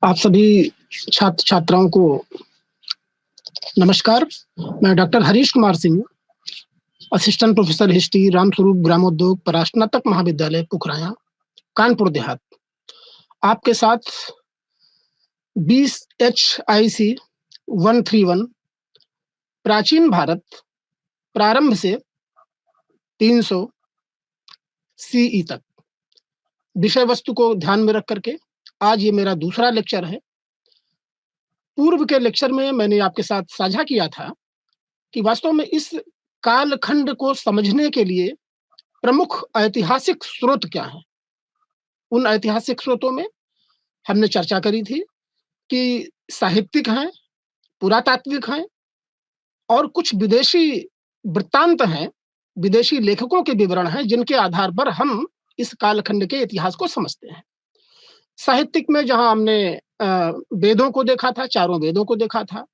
आप सभी छात्र छात्राओं को नमस्कार। मैं doctor Harish Kumar Singh, assistant professor history, Ramswaroop ग्रामोद्योग परास्नातक महाविद्यालय पुखराया, कानपुर देहात। आपके साथ 20 HIC 131 प्राचीन भारत प्रारंभ से 300 CE तक विषय वस्तु को ध्यान में रख करके आज ये मेरा दूसरा लेक्चर है। पूर्व के लेक्चर में मैंने आपके साथ साझा किया था कि वास्तव में इस कालखंड को समझने के लिए प्रमुख ऐतिहासिक स्रोत क्या हैं। उन ऐतिहासिक स्रोतों में हमने चर्चा करी थी कि साहित्यिक हैं, पुरातात्विक हैं और कुछ विदेशी वृत्तांत हैं, विदेशी लेखकों के विवरण हैं, जिनके आधार पर हम इस कालखंड के इतिहास को समझते हैं। साहित्यिक में जहां हमने वेदों को देखा था, चारों वेदों को देखा था,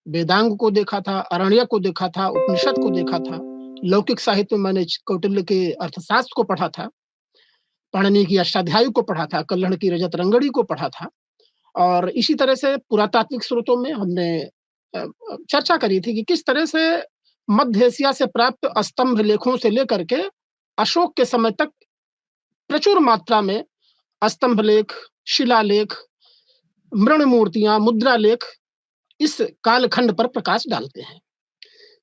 वेदांग को देखा था, अरण्यक को देखा था, उपनिषद को देखा था। लौकिक साहित्य में मैंने कौटिल्य के अर्थशास्त्र को पढ़ा था, पाणिनि की अष्टाध्यायी को पढ़ा था, कल्हड़ की रजत रंगड़ी को पढ़ा था। और इसी तरह से पुरातात्विक स्रोतों में हमने चर्चा करी थी कि किस तरह से मध्य एशिया से प्राप्त स्तंभ लेखों से लेकर के अशोक के समय तक प्रचुर मात्रा में स्तंभ लेख, शिलालेख, मृण मूर्तियां, मुद्रा लेख इस कालखंड पर प्रकाश डालते हैं।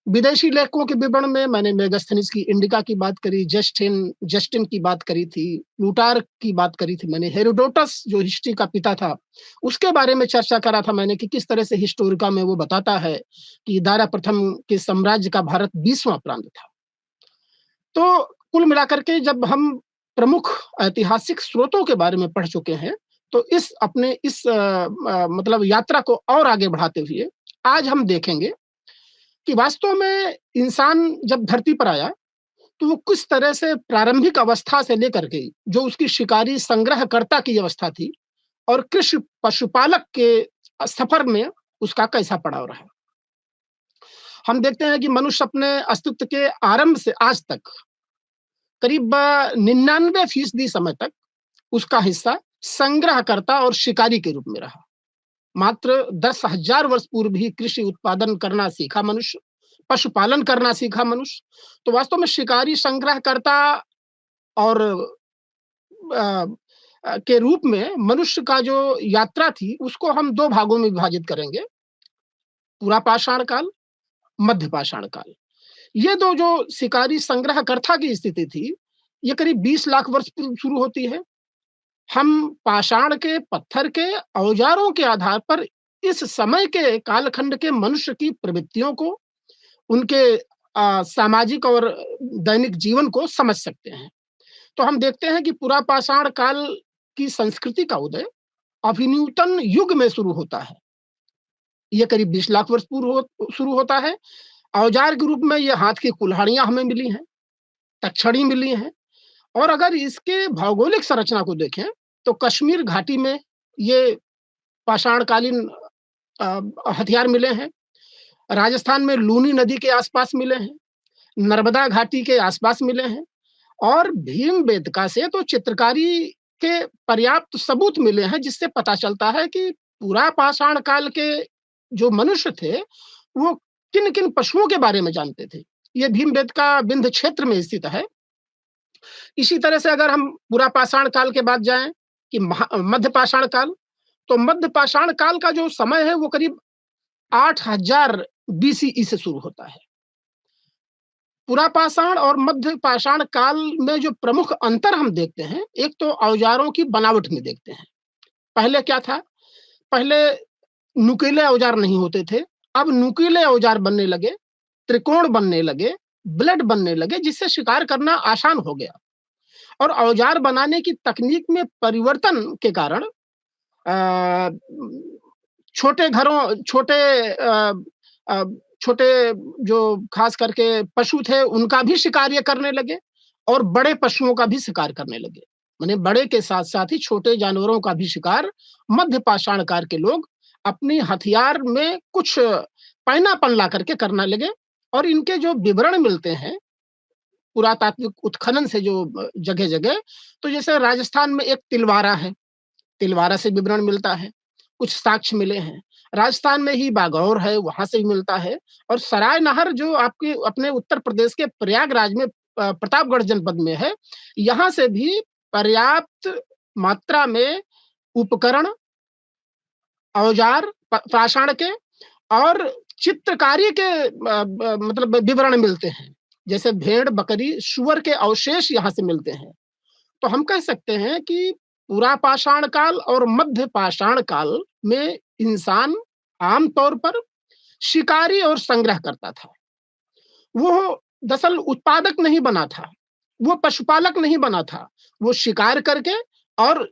विदेशी लेखकों के विवरण में मैंने मेगास्थनीज की इंडिका की बात करी, जस्टिन की बात करी थी, प्लूटार्क की बात करी थी मैंने, हेरोडोटस जो हिस्ट्री का पिता था उसके बारे में चर्चा करा था मैंने कि किस तरह से हिस्टोरिका में वो बताता है कि दारा प्रथम के साम्राज्य का भारत 20वां प्रांत था। तो कुल मिलाकर के जब हम प्रमुख ऐतिहासिक स्रोतों के बारे में पढ़ चुके हैं तो इस मतलब यात्रा को और आगे बढ़ाते हुए आज हम देखेंगे कि वास्तव में इंसान जब धरती पर आया तो वो किस तरह से प्रारंभिक अवस्था से लेकर के जो उसकी शिकारी संग्रहकर्ता की अवस्था थी और कृषि पशुपालक के सफर में उसका कैसा पड़ाव रहा। हम देखते हैं कि मनुष्य अपने अस्तित्व के आरंभ से आज तक करीब 99% समय तक उसका हिस्सा संग्रहकर्ता और शिकारी के रूप में रहा। मात्र 10,000 वर्ष पूर्व ही कृषि उत्पादन करना सीखा मनुष्य, पशुपालन करना सीखा मनुष्य। तो वास्तव में शिकारी संग्रहकर्ता और के रूप में मनुष्य का जो यात्रा थी उसको हम दो भागों में विभाजित करेंगे, पुरापाषाण काल, मध्यपाषाण काल। ये दो जो शिकारी संग्रहकर्ता की स्थिति थी ये करीब 20 लाख वर्ष पूर्व शुरू होती है। हम पाषाण के, पत्थर के औजारों के आधार पर इस समय के कालखंड के मनुष्य की प्रवृत्तियों को, उनके सामाजिक और दैनिक जीवन को समझ सकते हैं। तो हम देखते हैं कि पुरापाषाण काल की संस्कृति का उदय अभिनूतन युग में शुरू होता है। यह करीब 20 लाख वर्ष पूर्व शुरू होता है। औजार के रूप में ये हाथ की कुल्हाड़ियां हमें मिली हैं, तक्षणी मिली हैं। और अगर इसके भौगोलिक संरचना को देखें तो कश्मीर घाटी में ये पाषाणकालीन हथियार मिले हैं, राजस्थान में लूनी नदी के आसपास मिले हैं, नर्मदा घाटी के आसपास मिले हैं और भीमबेटका से तो चित्रकारी के पर्याप्त सबूत मिले हैं जिससे पता चलता है कि पूरा पाषाण काल के जो मनुष्य थे वो किन किन पशुओं के बारे में जानते थे। ये भीमबेटका विंध्य क्षेत्र में स्थित है। इसी तरह से अगर हम पूरा पाषाण काल के बाद जाएं कि मध्य पाषाण काल, तो मध्य पाषाण काल का जो समय है वो करीब 8000 BCE से शुरू होता है। पुरापाषाण और मध्य पाषाण काल में जो प्रमुख अंतर हम देखते हैं, एक तो औजारों की बनावट में देखते हैं। पहले क्या था, पहले नुकीले औजार नहीं होते थे, अब नुकीले औजार बनने लगे, त्रिकोण बनने लगे, ब्लेड बनने लगे, जिससे शिकार करना आसान हो गया। और औजार बनाने की तकनीक में परिवर्तन के कारण छोटे घरों, छोटे जो खास करके पशु थे उनका भी शिकार ये करने लगे और बड़े पशुओं का भी शिकार करने लगे। माने बड़े के साथ साथ ही छोटे जानवरों का भी शिकार मध्य पाषाण काल के लोग अपनी हथियार में कुछ पैनापन ला करके करने लगे। और इनके जो विवरण मिलते हैं पुरातात्विक उत्खनन से जो जगह जगह, तो जैसे राजस्थान में एक तिलवारा है, तिलवारा से विवरण मिलता है। कुछ साक्ष्य मिले हैं। राजस्थान में ही बागौर है, वहाँ से भी मिलता है, और सराय नहर जो आपके अपने उत्तर प्रदेश के प्रयागराज में प्रतापगढ़ जनपद में है, यहाँ से भी पर्याप्त मात्रा में उपकरण, औजार, पाषाण के और चित्रकारी के मतलब विवरण मिलते हैं। जैसे भेड़, बकरी, सूअर के अवशेष यहाँ से मिलते हैं। तो हम कह सकते हैं कि पुरा पाषाण काल और मध्य पाषाण काल में इंसान आम तौर पर शिकारी और संग्रह करता था। वो दरअसल उत्पादक नहीं बना था, वो पशुपालक नहीं बना था। वो शिकार करके और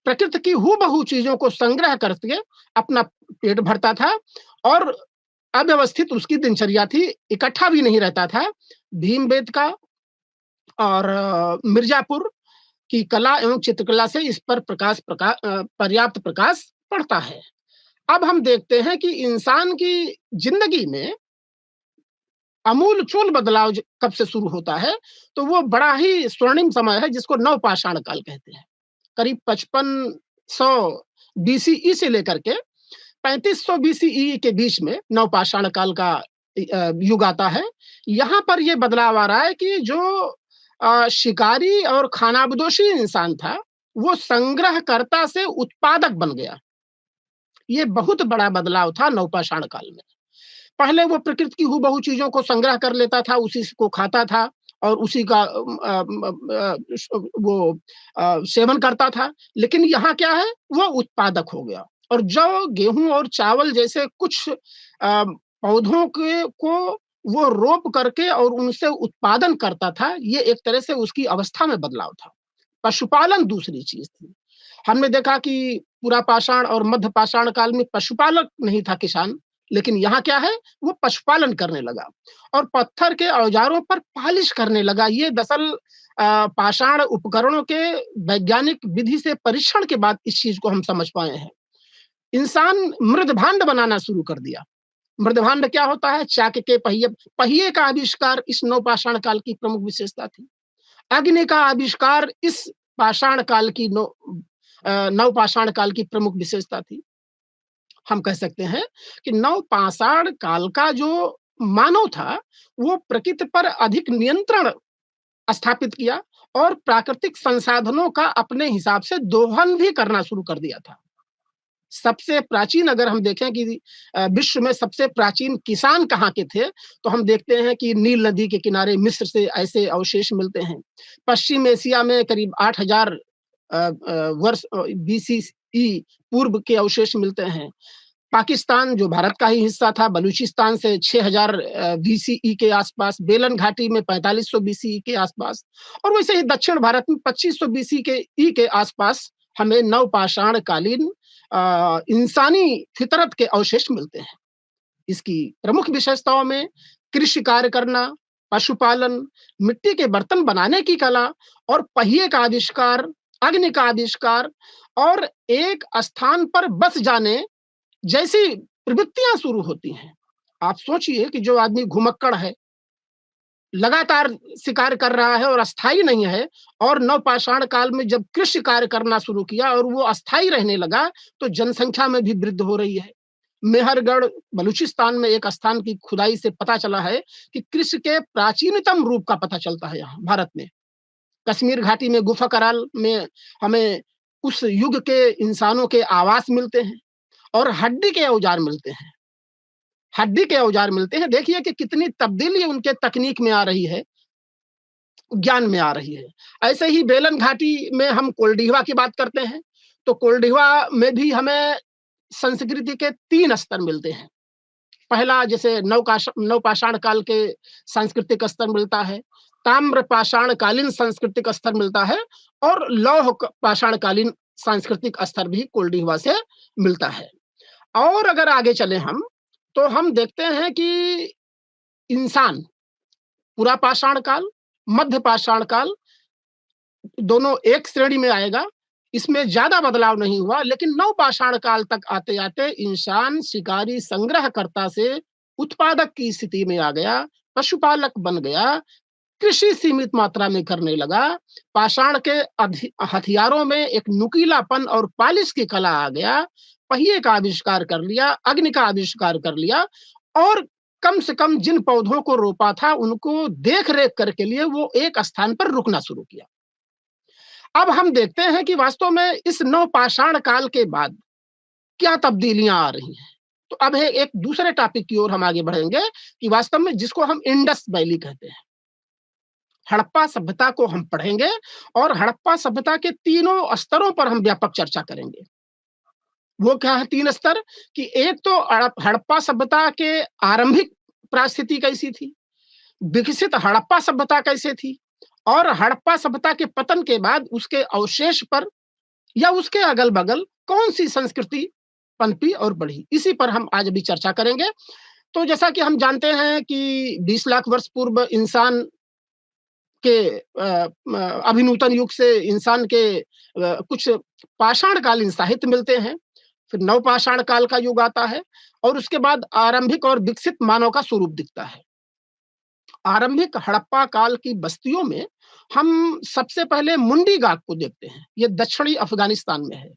प्रकृति की हूबहू चीज़ों को संग्रह करके अपना पेट भरता था, और अव्यवस्थित उसकी दिनचर्या थी, इकट्ठा भी नहीं रहता था। भीमबेटका और मिर्ज़ापुर की कला एवं चित्रकला से इस पर पर्याप्त प्रकाश पड़ता है। अब हम देखते हैं कि इंसान की ज़िंदगी में आमूल-चूल बदलाव कब से शुरू होता है, तो वो बड़ा ही स्वर्णिम समय है जिसको नवपाषाण काल कहते हैं। करीब 5500 बीसीई से लेकर के 3500 बीसीई के बीच में नवपाषाण काल का युग आता है। यहाँ पर ये बदलाव आ रहा है कि जो शिकारी और खानाबदोशी इंसान था, वो संग्रहकर्ता से उत्पादक बन गया। ये बहुत बड़ा बदलाव था नवपाषाण काल में। पहले वो प्रकृति की हूबहू चीज़ों को संग्रह कर लेता था, उसी को खाता था और उसी का सेवन करता था। लेकिन यहाँ क्या है, वो उत्पादक हो गया, और जौ, गेहूँ और चावल जैसे कुछ पौधों के को वो रोप करके और उनसे उत्पादन करता था। ये एक तरह से उसकी अवस्था में बदलाव था। पशुपालन दूसरी चीज़ थी। हमने देखा कि पुरा पाषाण और मध्य पाषाण काल में पशुपालक नहीं था किसान, लेकिन यहाँ क्या है, वो पशुपालन करने लगा और पत्थर के औजारों पर पालिश करने लगा। ये दरअसल पाषाण उपकरणों के वैज्ञानिक विधि से परीक्षण के बाद इस चीज़ को हम समझ पाए हैं। इंसान मृदभांड बनाना शुरू कर दिया। मृदभांड क्या होता है? चाक के पहिए पहिए का आविष्कार इस नवपाषाण काल की प्रमुख विशेषता थी। अग्नि का आविष्कार इस पाषाण काल की नवपाषाण काल की प्रमुख विशेषता थी। हम कह सकते हैं कि नवपाषाण काल का जो मानव था, वो प्रकृति पर अधिक नियंत्रण स्थापित किया और प्राकृतिक संसाधनों का अपने हिसाब से दोहन भी करना शुरू कर दिया था। सबसे प्राचीन अगर हम देखें कि विश्व में सबसे प्राचीन किसान कहाँ के थे, तो हम देखते हैं कि नील नदी के किनारे मिस्र से ऐसे अवशेष मिलते हैं। पश्चिम एशिया में करीब 8000 वर्ष बीसीई पूर्व के अवशेष मिलते हैं। पाकिस्तान जो भारत का ही हिस्सा था, बलूचिस्तान से 6000 बीसीई के आसपास, बेलन घाटी में 4500 बीसीई के आसपास, और वैसे ही दक्षिण भारत में 2500 बीसी के आसपास हमें नवपाषाण कालीन इंसानी फितरत के अवशेष मिलते हैं। इसकी प्रमुख विशेषताओं में कृषि कार्य करना, पशुपालन, मिट्टी के बर्तन बनाने की कला और पहिए का आविष्कार, अग्नि का आविष्कार और एक स्थान पर बस जाने जैसी प्रवृत्तियां शुरू होती हैं। आप सोचिए कि जो आदमी घुमक्कड़ है, लगातार शिकार कर रहा है और अस्थायी नहीं है, और नवपाषाण काल में जब कृषि कार्य करना शुरू किया और वो अस्थायी रहने लगा, तो जनसंख्या में भी वृद्धि हो रही है। मेहरगढ़ बलूचिस्तान में एक स्थान की खुदाई से पता चला है कि कृषि के प्राचीनतम रूप का पता चलता है यहाँ भारत में। कश्मीर घाटी में गुफा कराल में हमें उस युग के इंसानों के आवास मिलते हैं और हड्डी के औजार मिलते हैं। हड्डी के औजार मिलते हैं। देखिए कि कितनी तब्दीली उनके तकनीक में आ रही है, ज्ञान में आ रही है। ऐसे ही बेलन घाटी में हम कोल्डिहवा की बात करते हैं, तो कोल्डिहवा में भी हमें संस्कृति के 3 स्तर मिलते हैं। पहला जैसे नवपाषाण काल के सांस्कृतिक स्तर मिलता है, ताम्र पाषाण कालीन सांस्कृतिक स्तर मिलता है, और लौह पाषाण कालीन सांस्कृतिक स्तर भी कोल्डिहवा से मिलता है। और अगर आगे चले हम, तो हम देखते हैं कि इंसान पुरा पाषाण काल, मध्य पाषाण काल दोनों एक श्रेणी में आएगा। इसमें ज़्यादा बदलाव नहीं हुआ, लेकिन नवपाषाण काल तक आते-आते इंसान शिकारी संग्रहकर्ता से उत्पादक की स्थिति में आ गया, पशुपालक बन गया, कृषि सीमित मात्रा में करने लगा, पाषाण के हथियारों में एक नुकीलापन और पालिश की कला आ गया, पहिए का आविष्कार कर लिया, अग्नि का आविष्कार कर लिया, और कम से कम जिन पौधों को रोपा था उनको देख रेख करके लिए वो एक स्थान पर रुकना शुरू किया। अब हम देखते हैं कि वास्तव में इस नवपाषाण काल के बाद क्या तब्दीलियां आ रही हैं। तो अब है एक दूसरे टॉपिक की ओर हम आगे बढ़ेंगे कि वास्तव में जिसको हम इंडस वैली कहते हैं, हड़प्पा सभ्यता को हम पढ़ेंगे और हड़प्पा सभ्यता के तीनों स्तरों पर हम व्यापक चर्चा करेंगे। वो क्या है तीन स्तर? कि एक तो हड़प्पा सभ्यता के आरंभिक परिस्थिति कैसी थी, विकसित हड़प्पा सभ्यता कैसे थी, और हड़प्पा सभ्यता के पतन के बाद उसके अवशेष पर या उसके अगल-बगल कौन सी संस्कृति पनपी और बढ़ी, इसी पर हम आज अभी चर्चा करेंगे। तो जैसा कि हम जानते हैं कि 20 लाख वर्ष पूर्व इंसान के अभिनूतन युग से इंसान के कुछ पाषाण कालीन साहित्य मिलते हैं, फिर नवपाषाण काल का युग आता है और उसके बाद आरंभिक और विकसित मानव का स्वरूप दिखता है। आरंभिक हड़प्पा काल की बस्तियों में हम सबसे पहले मुंडी गाग को देखते हैं। ये दक्षिणी अफ़गानिस्तान में है।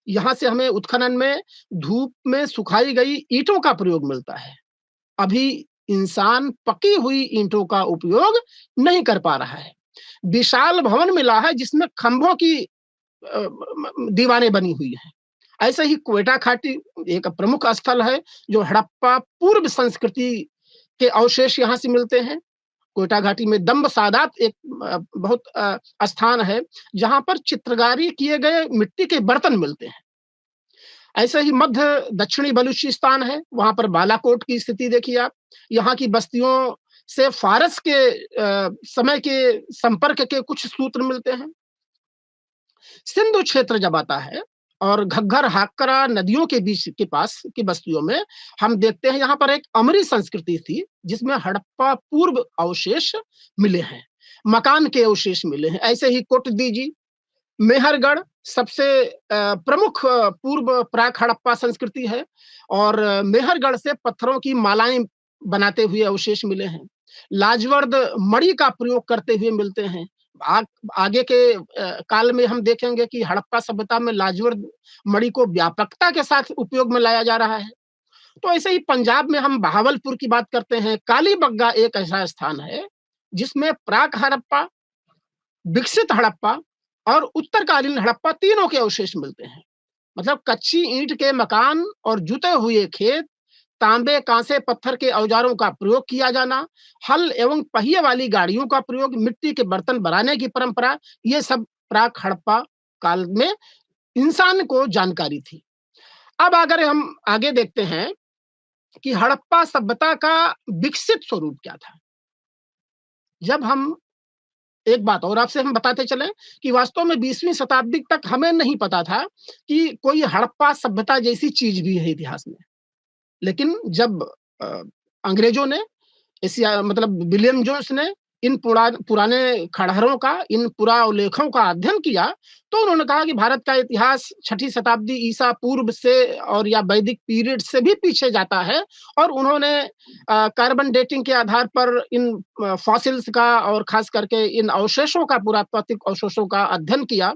यहाँ से हमें उत्खनन में धूप में सुखाई गई ईंटों का प्रयोग मिलता है। अभी इंसान पकी हुई ईंटों का उपयोग नहीं कर पा रहा है। विशाल भवन मिला है जिसमें खंभों की दीवारें बनी हुई हैं। ऐसे ही क्वेटा घाटी एक प्रमुख स्थल है जो हड़प्पा पूर्व संस्कृति के अवशेष यहाँ से मिलते हैं। क्वेटा घाटी में दम्ब सादात एक बहुत स्थान है जहाँ पर चित्रकारी किए गए मिट्टी के बर्तन मिलते हैं। ऐसे ही मध्य दक्षिणी बलूचिस्तान है, वहाँ पर बालाकोट की स्थिति देखिए आप। यहाँ की बस्तियों से फारस के समय के संपर्क के कुछ सूत्र मिलते हैं। सिंधु क्षेत्र जब आता है और घग्गर हाकरा नदियों के बीच के पास की बस्तियों में हम देखते हैं यहाँ पर एक अमरी संस्कृति थी जिसमें हड़प्पा पूर्व अवशेष मिले हैं, मकान के अवशेष मिले हैं। ऐसे ही कोटदीजी, मेहरगढ़ सबसे प्रमुख पूर्व प्राक हड़प्पा संस्कृति है और मेहरगढ़ से पत्थरों की मालाएं बनाते हुए अवशेष मिले हैं। लाजवर्द मणि का प्रयोग करते हुए मिलते हैं। आगे के काल में हम देखेंगे कि हड़प्पा सभ्यता में लाजवर्द मणि को व्यापकता के साथ उपयोग में लाया जा रहा है। तो ऐसे ही पंजाब में हम बहावलपुर की बात करते हैं। कालीबंगा एक ऐसा स्थान है जिसमें प्राक हड़प्पा, विकसित हड़प्पा और उत्तरकालीन हड़प्पा तीनों के अवशेष मिलते हैं। मतलब कच्ची ईंट के मकान और जुते हुए खेत, तांबे कांसे पत्थर के औजारों का प्रयोग किया जाना, हल एवं पहिए वाली गाड़ियों का प्रयोग, मिट्टी के बर्तन बनाने की परंपरा, ये सब प्राक हड़प्पा काल में इंसान को जानकारी थी। अब अगर हम आगे देखते हैं कि हड़प्पा सभ्यता का विकसित स्वरूप क्या था। जब हम एक बात और आपसे हम बताते चलें कि वास्तव में 20वीं शताब्दी तक हमें नहीं पता था कि कोई हड़प्पा सभ्यता जैसी चीज भी है इतिहास में। लेकिन जब अ, अंग्रेजों ने एशिया मतलब विलियम जोन्स ने इन पुराने खंडहरों का, इन पुरालेखों का अध्ययन किया, तो उन्होंने कहा कि भारत का इतिहास 6ठी शताब्दी ईसा पूर्व से और या वैदिक पीरियड से भी पीछे जाता है और उन्होंने कार्बन डेटिंग के आधार पर इन फॉसिल्स का और खास करके इन अवशेषों का, पुरातात्विक अवशेषों का अध्ययन किया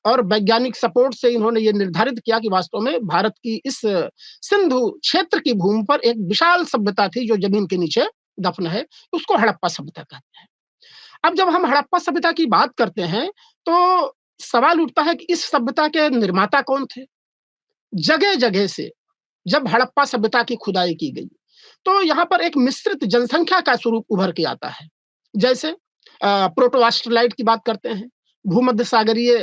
और वैज्ञानिक सपोर्ट से इन्होंने ये निर्धारित किया कि वास्तव में भारत की इस सिंधु क्षेत्र की भूमि पर एक विशाल सभ्यता थी जो जमीन के नीचे दफन है, उसको हड़प्पा सभ्यता कहते हैं। अब जब हम हड़प्पा सभ्यता की बात करते हैं, तो सवाल उठता है कि इस सभ्यता के निर्माता कौन थे? जगह-जगह से जब हड़प्पा सभ्यता की खुदाई की गई, तो यहाँ पर एक मिश्रित जनसंख्या का स्वरूप उभर के आता है। जैसे प्रोटो ऑस्ट्रेलाइट की बात करते हैं, भूमध्य सागरीय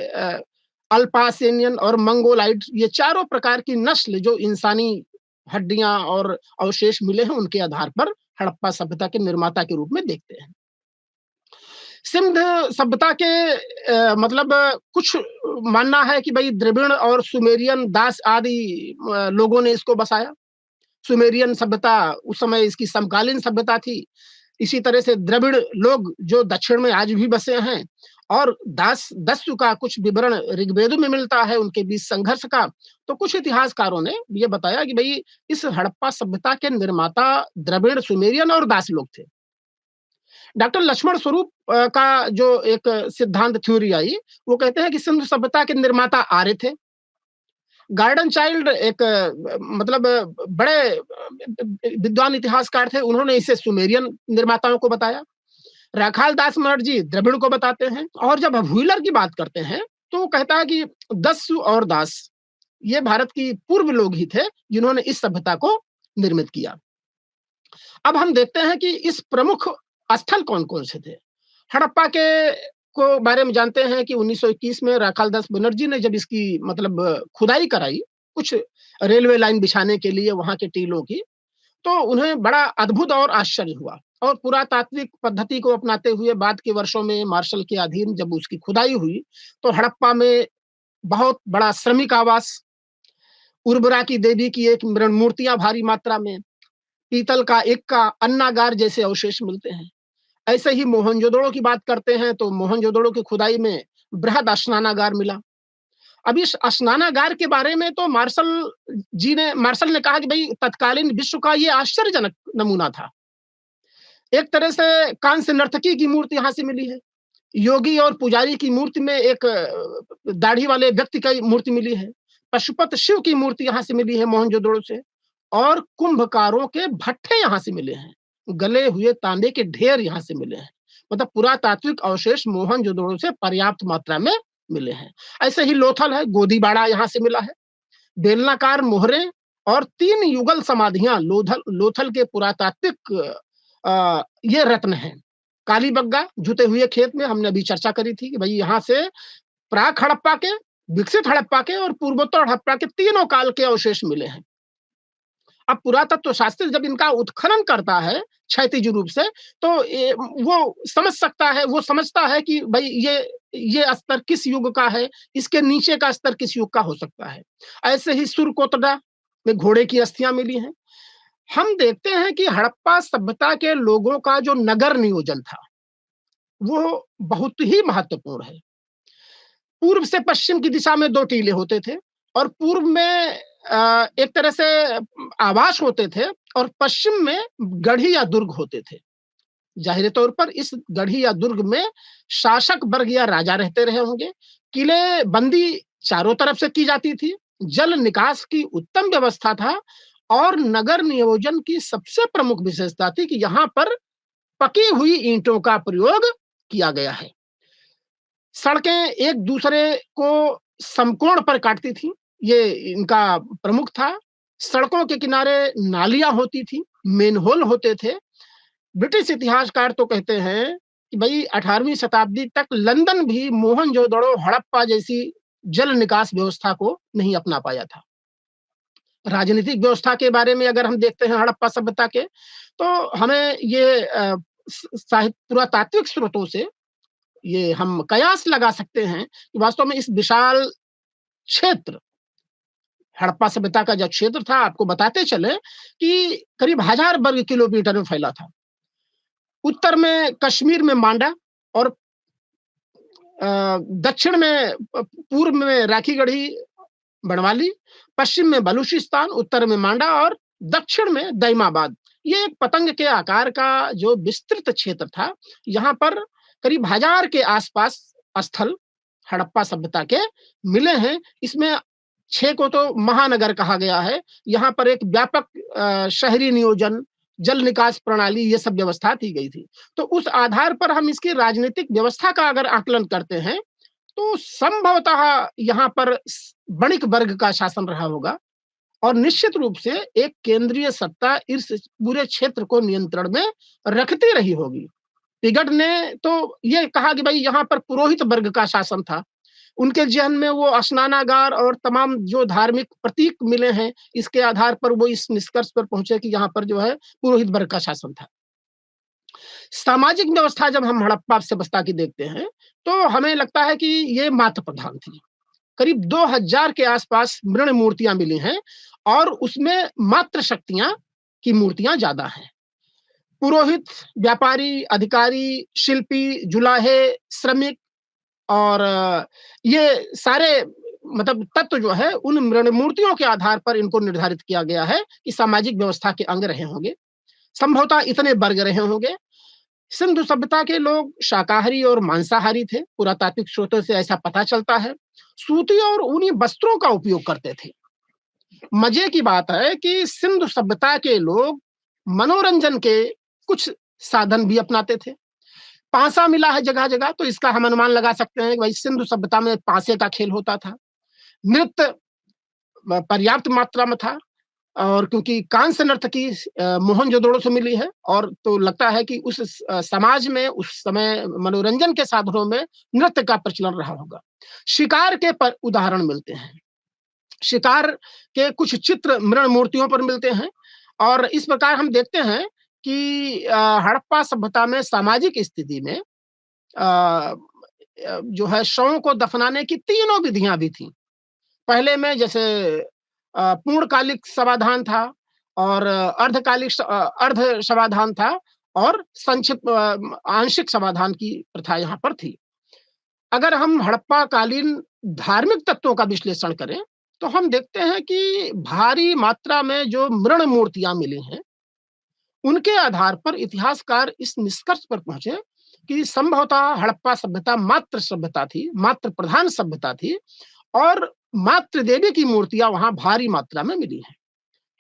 अल्पासेनियन और मंगोलाइड, ये चारों प्रकार की नस्ल जो इंसानी हड्डियां और अवशेष मिले हैं उनके आधार पर हड़प्पा सभ्यता के निर्माता के रूप में देखते हैं। सिंध सभ्यता के मतलब कुछ मानना है कि भाई द्रविड़ और सुमेरियन, दास आदि लोगों ने इसको बसाया। सुमेरियन सभ्यता उस समय इसकी समकालीन सभ्यता थी। इसी तरह से द्रविड़ लोग जो दक्षिण में आज भी बसे हैं और दास दस्यु का कुछ विवरण ऋग्वेद में मिलता है उनके बीच संघर्ष का। तो कुछ इतिहासकारों ने ये बताया कि भाई इस हड़प्पा सभ्यता के निर्माता द्रविड़, सुमेरियन और दास लोग थे। डॉक्टर लक्ष्मण स्वरूप का जो एक सिद्धांत थ्योरी आई, वो कहते हैं कि सिंधु सभ्यता के निर्माता आर्य थे। गार्डन चाइल्ड एक मतलब बड़े विद्वान इतिहासकार थे, उन्होंने इसे सुमेरियन निर्माताओं को बताया। राखाल दास बनर्जी द्रविड़ को बताते हैं। और जब व्हीलर की बात करते हैं तो वो कहता है कि दस्यु और दास ये भारत की पूर्व लोग ही थे जिन्होंने इस सभ्यता को निर्मित किया। अब हम देखते हैं कि इस प्रमुख स्थल कौन-कौन से थे। हड़प्पा के को बारे में जानते हैं कि 1921 में राखाल दास बनर्जी ने जब इसकी मतलब खुदाई कराई, कुछ रेलवे लाइन बिछाने के लिए वहाँ के टीलों की, तो उन्हें बड़ा अद्भुत और आश्चर्य हुआ। और पुरातात्विक पद्धति को अपनाते हुए बाद के वर्षों में मार्शल के अधीन जब उसकी खुदाई हुई, तो हड़प्पा में बहुत बड़ा श्रमिक आवास, उर्वरा की देवी की एक मृण मूर्तियाँ भारी मात्रा में, पीतल का इक्का, अन्नागार जैसे अवशेष मिलते हैं। ऐसे ही मोहनजोदड़ो की बात करते हैं तो मोहनजोदड़ो की खुदाई में बृहद स्नानागार मिला। अब इस स्नानागार के बारे में तो मार्शल ने कहा कि भई तत्कालीन विश्व का ये आश्चर्यजनक नमूना था। एक तरह से कांस्य नर्तकी की मूर्ति यहाँ से मिली है। योगी और पुजारी की मूर्ति में एक दाढ़ी वाले व्यक्ति की मूर्ति मिली है। पशुपत शिव की मूर्ति यहाँ से मिली है मोहनजोदड़ो से। और कुंभकारों के भट्ठे यहाँ से मिले हैं। गले हुए तांबे के ढेर यहाँ से मिले हैं। मतलब पुरातात्विक अवशेष मोहनजोदड़ो से पर्याप्त मात्रा में मिले हैं। ऐसे ही लोथल है, गोदीबाड़ा यहाँ से मिला है। बेलनाकार मोहरें और 3 युगल समाधियां लोथल के पुरातात्विक ये रत्न हैं। कालीबग्गा जुते हुए खेत में हमने अभी चर्चा करी थी कि भाई यहाँ से प्राक हड़प्पा के, विकसित हड़प्पा के और पूर्वोत्तर हड़प्पा के तीनों काल के अवशेष मिले हैं। अब पुरातत्व शास्त्री जब इनका उत्खनन करता है क्षैतिज रूप से, तो वो समझता है कि भाई ये स्तर किस युग का है, इसके नीचे का स्तर किस युग का हो सकता है। ऐसे ही सुरकोटड़ा में घोड़े की अस्थियां मिली हैं। हम देखते हैं कि हड़प्पा सभ्यता के लोगों का जो नगर नियोजन था, वो बहुत ही महत्वपूर्ण है। पूर्व से पश्चिम की दिशा में 2 टीले होते थे और पूर्व में एक तरह से आवास होते थे और पश्चिम में गढ़ी या दुर्ग होते थे। जाहिर तौर पर इस गढ़ी या दुर्ग में शासक वर्ग या राजा रहते रहे होंगे। किले बंदी चारों तरफ से की जाती थी। जल निकास की उत्तम व्यवस्था था और नगर नियोजन की सबसे प्रमुख विशेषता थी कि यहाँ पर पकी हुई ईंटों का प्रयोग किया गया है। सड़कें एक दूसरे को समकोण पर काटती थी, ये इनका प्रमुख था। सड़कों के किनारे नालियां होती थी, मेनहोल होते थे। ब्रिटिश इतिहासकार तो कहते हैं कि भाई 18वीं शताब्दी तक लंदन भी मोहनजोदड़ो हड़प्पा जैसी जल निकास व्यवस्था को नहीं अपना पाया था। राजनीतिक व्यवस्था के बारे में अगर हम देखते हैं हड़प्पा सभ्यता के, तो हमें ये पुरातात्विक स्रोतों से ये हम कयास लगा सकते हैं कि वास्तव में इस विशाल क्षेत्र, हड़प्पा सभ्यता का जो क्षेत्र था, आपको बताते चले कि करीब 1000 वर्ग किलोमीटर में फैला था। उत्तर में कश्मीर में मांडा और दक्षिण में पूर्व में राखीगढ़ी बनवाली, पश्चिम में बलूचिस्तान, उत्तर में मांडा और दक्षिण में दैमाबाद। ये एक पतंग के आकार का जो विस्तृत क्षेत्र था, यहाँ पर करीब 1000 के आसपास स्थल हड़प्पा सभ्यता के मिले हैं। इसमें 6 को तो महानगर कहा गया है। यहाँ पर एक व्यापक शहरी नियोजन, जल निकास प्रणाली, ये सब व्यवस्था की गई थी। तो उस आधार पर हम इसकी राजनीतिक व्यवस्था का अगर आकलन करते हैं, तो संभवतः यहाँ पर वणिक वर्ग का शासन रहा होगा और निश्चित रूप से एक केंद्रीय सत्ता इस पूरे क्षेत्र को नियंत्रण में रखती रही होगी। पिगट ने तो ये कहा कि भाई यहाँ पर पुरोहित वर्ग का शासन था। उनके जहन में वो स्नानागार और तमाम जो धार्मिक प्रतीक मिले हैं, इसके आधार पर वो इस निष्कर्ष पर पहुंचे कि यहाँ पर जो है पुरोहित वर्ग का शासन था। सामाजिक व्यवस्था जब हम हड़प्पा सभ्यता की देखते हैं, तो हमें लगता है कि ये मात्र प्रधान थी। करीब 2000 के आसपास मृण मूर्तियां मिली हैं और उसमें मात्र शक्तियां की मूर्तियां ज्यादा हैं। पुरोहित, व्यापारी, अधिकारी, शिल्पी, जुलाहे, श्रमिक और ये सारे मतलब तत्व जो है उन मृण मूर्तियों के आधार पर इनको निर्धारित किया गया है कि सामाजिक व्यवस्था के अंग रहे होंगे। संभवतः इतने वर्ग रहे होंगे। सिंधु सभ्यता के लोग शाकाहारी और मांसाहारी थे, पुरातात्विक स्रोतों से ऐसा पता चलता है। सूती और ऊनी वस्त्रों का उपयोग करते थे। मजे की बात है कि सिंधु सभ्यता के लोग मनोरंजन के कुछ साधन भी अपनाते थे। पासा मिला है जगह जगह, तो इसका हम अनुमान लगा सकते हैं कि भाई सिंधु सभ्यता में पासे का खेल होता था। नृत्य पर्याप्त मात्रा में था, और क्योंकि कांस्य नर्तकी मोहनजोदड़ो से मिली है, और तो लगता है कि उस समाज में उस समय मनोरंजन के साधनों में नृत्य का प्रचलन रहा होगा। शिकार के पर उदाहरण मिलते हैं। शिकार के कुछ चित्र मृण मूर्तियों पर मिलते हैं, और इस प्रकार हम देखते हैं कि हड़प्पा सभ्यता में सामाजिक स्थिति में जो है शवों को दफनाने की तीनों विधियां भी थी। पहले में जैसे पूर्णकालिक समाधान था, और अर्ध समाधान था, और संक्षिप्त आंशिक समाधान की प्रथा यहाँ पर थी। अगर हम हड़प्पा कालीन धार्मिक तत्वों का विश्लेषण करें, तो हम देखते हैं कि भारी मात्रा में जो मृण मूर्तियां मिली हैं, उनके आधार पर इतिहासकार इस निष्कर्ष पर पहुंचे कि संभवतः हड़प्पा सभ्यता मात्र सभ्यता थी, मात्र प्रधान सभ्यता थी, और मातृ देवी की मूर्तियां वहां भारी मात्रा में मिली हैं।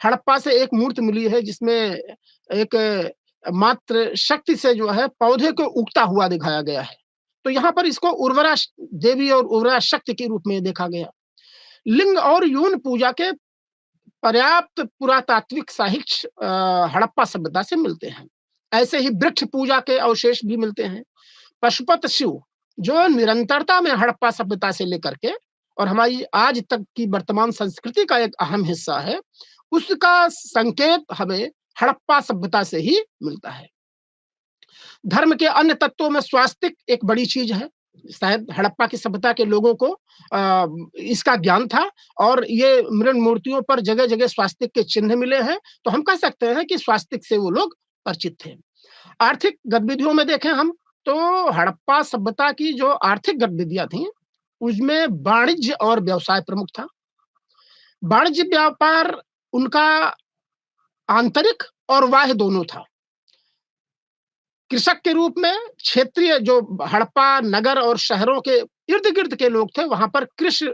हड़प्पा से एक मूर्ति मिली है जिसमें एक मातृ शक्ति से जो है पौधे को उगता हुआ दिखाया गया है। तो यहाँ पर इसको उर्वरा देवी और उर्वरा शक्ति के रूप में देखा गया। लिंग और यौन पूजा के पर्याप्त पुरातात्विक साहित्य हड़प्पा सभ्यता से मिलते हैं। ऐसे ही वृक्ष पूजा के अवशेष भी मिलते हैं। पशुपत शिव, जो निरंतरता में हड़प्पा सभ्यता से लेकर के और हमारी आज तक की वर्तमान संस्कृति का एक अहम हिस्सा है, उसका संकेत हमें हड़प्पा सभ्यता से ही मिलता है। धर्म के अन्य तत्वों में स्वास्तिक एक बड़ी चीज है। शायद हड़प्पा की सभ्यता के लोगों को इसका ज्ञान था, और ये मृण मूर्तियों पर जगह जगह स्वास्तिक के चिन्ह मिले हैं, तो हम कह सकते हैं कि स्वास्तिक से वो लोग परिचित थे। आर्थिक गतिविधियों में देखें हम, तो हड़प्पा सभ्यता की जो आर्थिक गतिविधियां थी, उसमें वाणिज्य और व्यवसाय प्रमुख था। वाणिज्य व्यापार उनका आंतरिक और बाह्य दोनों था। कृषक के रूप में क्षेत्रीय जो हड़प्पा नगर और शहरों के इर्द गिर्द के लोग थे, वहां पर कृषि